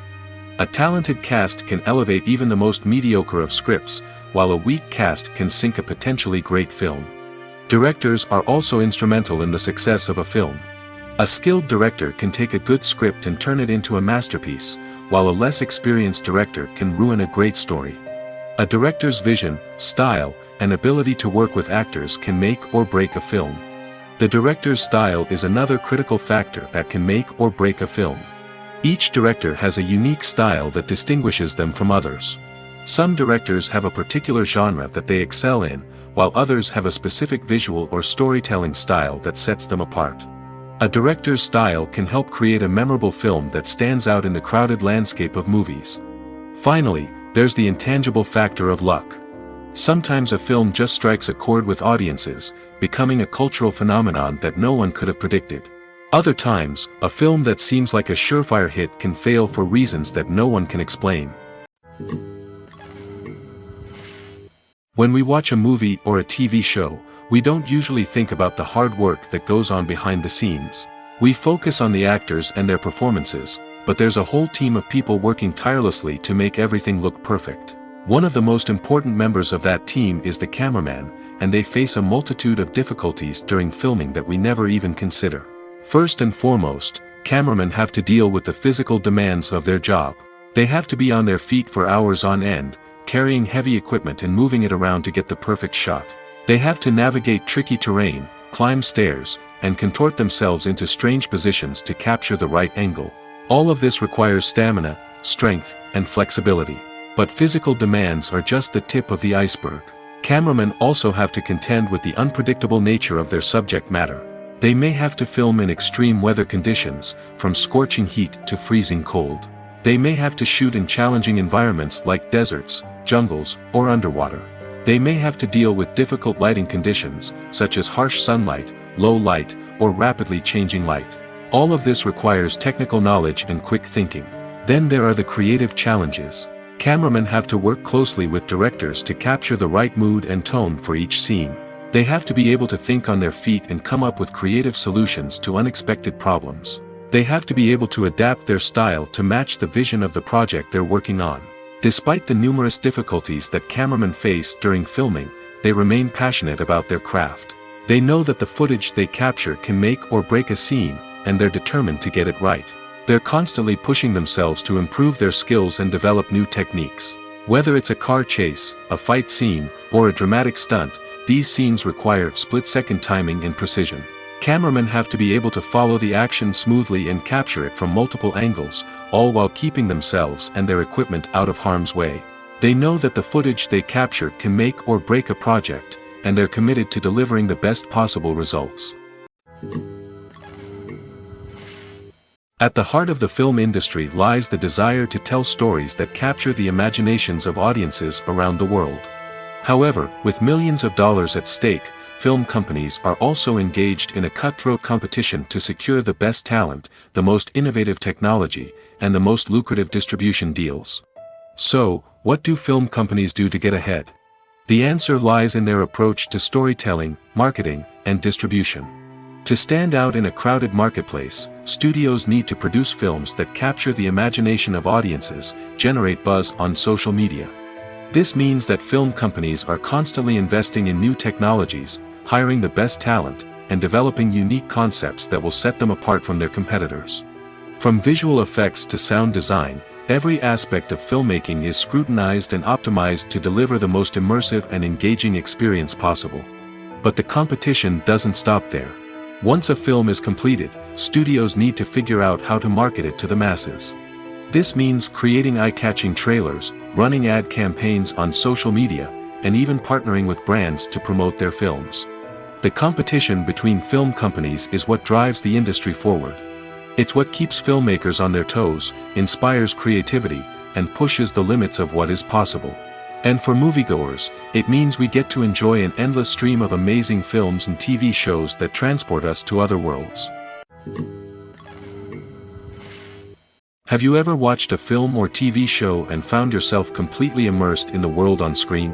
A talented cast can elevate even the most mediocre of scripts, while a weak cast can sink a potentially great film. Directors are also instrumental in the success of a film. A skilled director can take a good script and turn it into a masterpiece, while a less experienced director can ruin a great story. A director's vision, style, and ability to work with actors can make or break a film. The director's style is another critical factor that can make or break a film. Each director has a unique style that distinguishes them from others. Some directors have a particular genre that they excel in, while others have a specific visual or storytelling style that sets them apart. A director's style can help create a memorable film that stands out in the crowded landscape of movies. Finally, there's the intangible factor of luck. Sometimes a film just strikes a chord with audiences, becoming a cultural phenomenon that no one could have predicted. Other times, a film that seems like a surefire hit can fail for reasons that no one can explain. When we watch a movie or a TV show, we don't usually think about the hard work that goes on behind the scenes. We focus on the actors and their performances, but there's a whole team of people working tirelessly to make everything look perfect. One of the most important members of that team is the cameraman, and they face a multitude of difficulties during filming that we never even consider. First and foremost, cameramen have to deal with the physical demands of their job. They have to be on their feet for hours on end, carrying heavy equipment and moving it around to get the perfect shot. They have to navigate tricky terrain, climb stairs, and contort themselves into strange positions to capture the right angle. All of this requires stamina, strength, and flexibility. But physical demands are just the tip of the iceberg. Cameramen also have to contend with the unpredictable nature of their subject matter. They may have to film in extreme weather conditions, from scorching heat to freezing cold. They may have to shoot in challenging environments like deserts, jungles, or underwater. They may have to deal with difficult lighting conditions, such as harsh sunlight, low light, or rapidly changing light. All of this requires technical knowledge and quick thinking. Then there are the creative challenges. Cameramen have to work closely with directors to capture the right mood and tone for each scene. They have to be able to think on their feet and come up with creative solutions to unexpected problems. They have to be able to adapt their style to match the vision of the project they're working on. Despite the numerous difficulties that cameramen face during filming, they remain passionate about their craft. They know that the footage they capture can make or break a scene, and they're determined to get it right. They're constantly pushing themselves to improve their skills and develop new techniques. Whether it's a car chase, a fight scene, or a dramatic stunt, these scenes require split-second timing and precision. Cameramen have to be able to follow the action smoothly and capture it from multiple angles, all while keeping themselves and their equipment out of harm's way. They know that the footage they capture can make or break a project, and they're committed to delivering the best possible results. At the heart of the film industry lies the desire to tell stories that capture the imaginations of audiences around the world. However, with millions of dollars at stake, film companies are also engaged in a cutthroat competition to secure the best talent, the most innovative technology, and the most lucrative distribution deals. So, what do film companies do to get ahead? The answer lies in their approach to storytelling, marketing, and distribution. To stand out in a crowded marketplace, studios need to produce films that capture the imagination of audiences, generate buzz on social media. This means that film companies are constantly investing in new technologies, hiring the best talent, and developing unique concepts that will set them apart from their competitors. From visual effects to sound design, every aspect of filmmaking is scrutinized and optimized to deliver the most immersive and engaging experience possible. But the competition doesn't stop there. Once a film is completed, studios need to figure out how to market it to the masses. This means creating eye-catching trailers, running ad campaigns on social media, and even partnering with brands to promote their films. The competition between film companies is what drives the industry forward. It's what keeps filmmakers on their toes, inspires creativity, and pushes the limits of what is possible. And for moviegoers, it means we get to enjoy an endless stream of amazing films and TV shows that transport us to other worlds. Have you ever watched a film or TV show and found yourself completely immersed in the world on screen?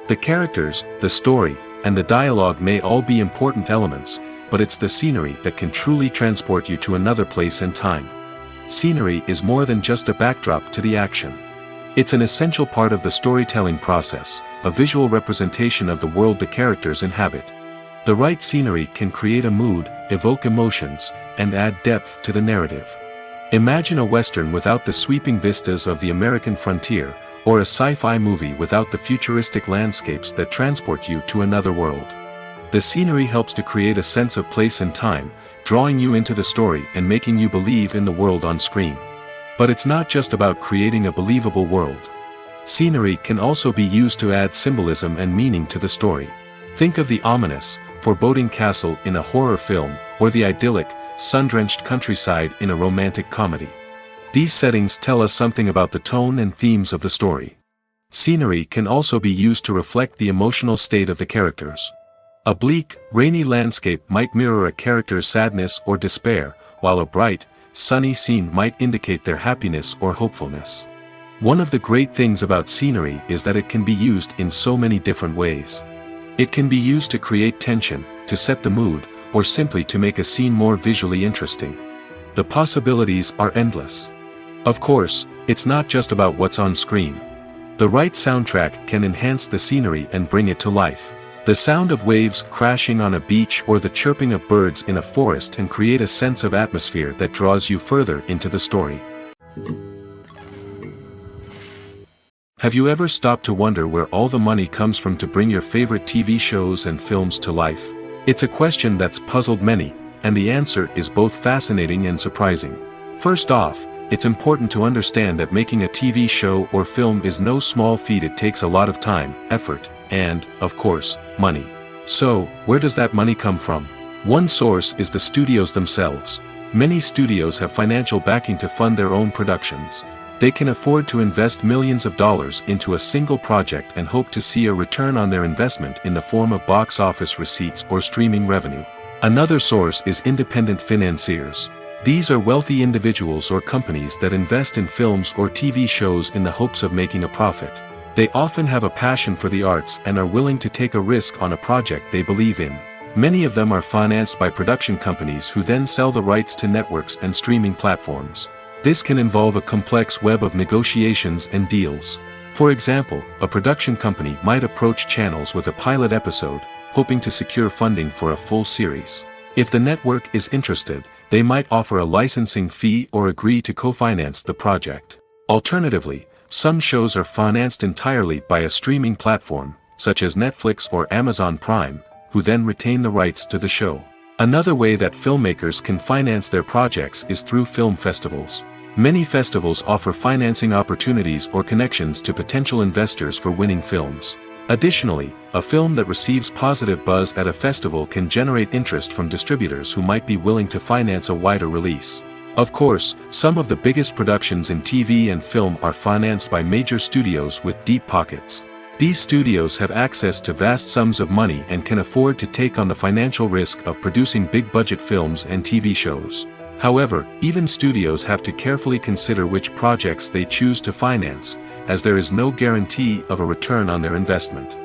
The characters, the story, and the dialogue may all be important elements, but it's the scenery that can truly transport you to another place and time. Scenery is more than just a backdrop to the action. It's an essential part of the storytelling process, a visual representation of the world the characters inhabit. The right scenery can create a mood, evoke emotions, and add depth to the narrative. Imagine a Western without the sweeping vistas of the American frontier, or a sci-fi movie without the futuristic landscapes that transport you to another world. The scenery helps to create a sense of place and time, drawing you into the story and making you believe in the world on screen. But it's not just about creating a believable world. Scenery can also be used to add symbolism and meaning to the story. Think of the ominous, foreboding castle in a horror film, or the idyllic, sun-drenched countryside in a romantic comedy. These settings tell us something about the tone and themes of the story. Scenery can also be used to reflect the emotional state of the characters. A bleak, rainy landscape might mirror a character's sadness or despair, while a bright, sunny scene might indicate their happiness or hopefulness. One of the great things about scenery is that it can be used in so many different ways. It can be used to create tension, to set the mood, or simply to make a scene more visually interesting. The possibilities are endless. Of course, it's not just about what's on screen. The right soundtrack can enhance the scenery and bring it to life. The sound of waves crashing on a beach or the chirping of birds in a forest can create a sense of atmosphere that draws you further into the story. Have you ever stopped to wonder where all the money comes from to bring your favorite TV shows and films to life? It's a question that's puzzled many, and the answer is both fascinating and surprising. First off, it's important to understand that making a TV show or film is no small feat. It takes a lot of time, effort, and, of course, money. So, where does that money come from? One source is the studios themselves. Many studios have financial backing to fund their own productions. They can afford to invest millions of dollars into a single project and hope to see a return on their investment in the form of box office receipts or streaming revenue. Another source is independent financiers. These are wealthy individuals or companies that invest in films or TV shows in the hopes of making a profit. They often have a passion for the arts and are willing to take a risk on a project they believe in. Many of them are financed by production companies who then sell the rights to networks and streaming platforms. This can involve a complex web of negotiations and deals. For example, a production company might approach channels with a pilot episode, hoping to secure funding for a full series. If the network is interested, they might offer a licensing fee or agree to co-finance the project. Alternatively, some shows are financed entirely by a streaming platform, such as Netflix or Amazon Prime, who then retain the rights to the show. Another way that filmmakers can finance their projects is through film festivals. Many festivals offer financing opportunities or connections to potential investors for winning films. Additionally, a film that receives positive buzz at a festival can generate interest from distributors who might be willing to finance a wider release. Of course, some of the biggest productions in TV and film are financed by major studios with deep pockets. These studios have access to vast sums of money and can afford to take on the financial risk of producing big-budget films and TV shows. However, even studios have to carefully consider which projects they choose to finance, as there is no guarantee of a return on their investment.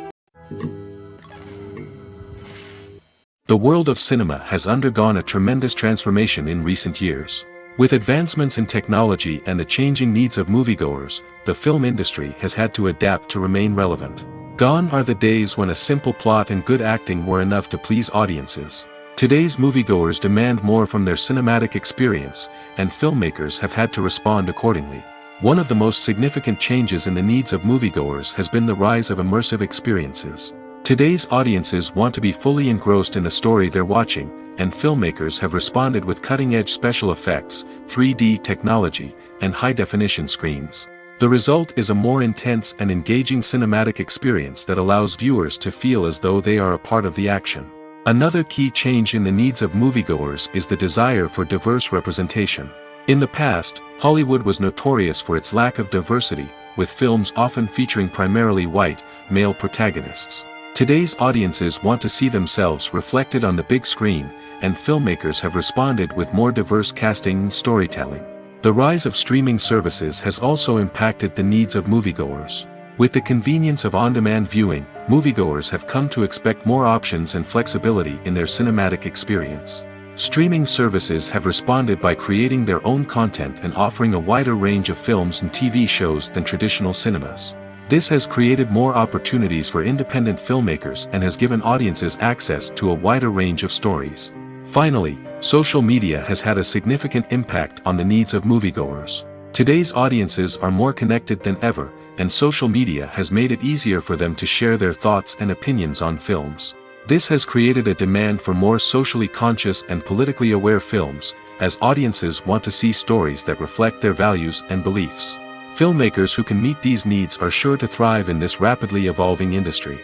The world of cinema has undergone a tremendous transformation in recent years. With advancements in technology and the changing needs of moviegoers, the film industry has had to adapt to remain relevant. Gone are the days when a simple plot and good acting were enough to please audiences. Today's moviegoers demand more from their cinematic experience, and filmmakers have had to respond accordingly. One of the most significant changes in the needs of moviegoers has been the rise of immersive experiences. Today's audiences want to be fully engrossed in the story they're watching, and filmmakers have responded with cutting-edge special effects, 3D technology, and high-definition screens. The result is a more intense and engaging cinematic experience that allows viewers to feel as though they are a part of the action. Another key change in the needs of moviegoers is the desire for diverse representation. In the past, Hollywood was notorious for its lack of diversity, with films often featuring primarily white, male protagonists. Today's audiences want to see themselves reflected on the big screen, and filmmakers have responded with more diverse casting and storytelling. The rise of streaming services has also impacted the needs of moviegoers. With the convenience of on-demand viewing, moviegoers have come to expect more options and flexibility in their cinematic experience. Streaming services have responded by creating their own content and offering a wider range of films and TV shows than traditional cinemas. This has created more opportunities for independent filmmakers and has given audiences access to a wider range of stories. Finally, social media has had a significant impact on the needs of moviegoers. Today's audiences are more connected than ever, and social media has made it easier for them to share their thoughts and opinions on films. This has created a demand for more socially conscious and politically aware films, as audiences want to see stories that reflect their values and beliefs. Filmmakers who can meet these needs are sure to thrive in this rapidly evolving industry.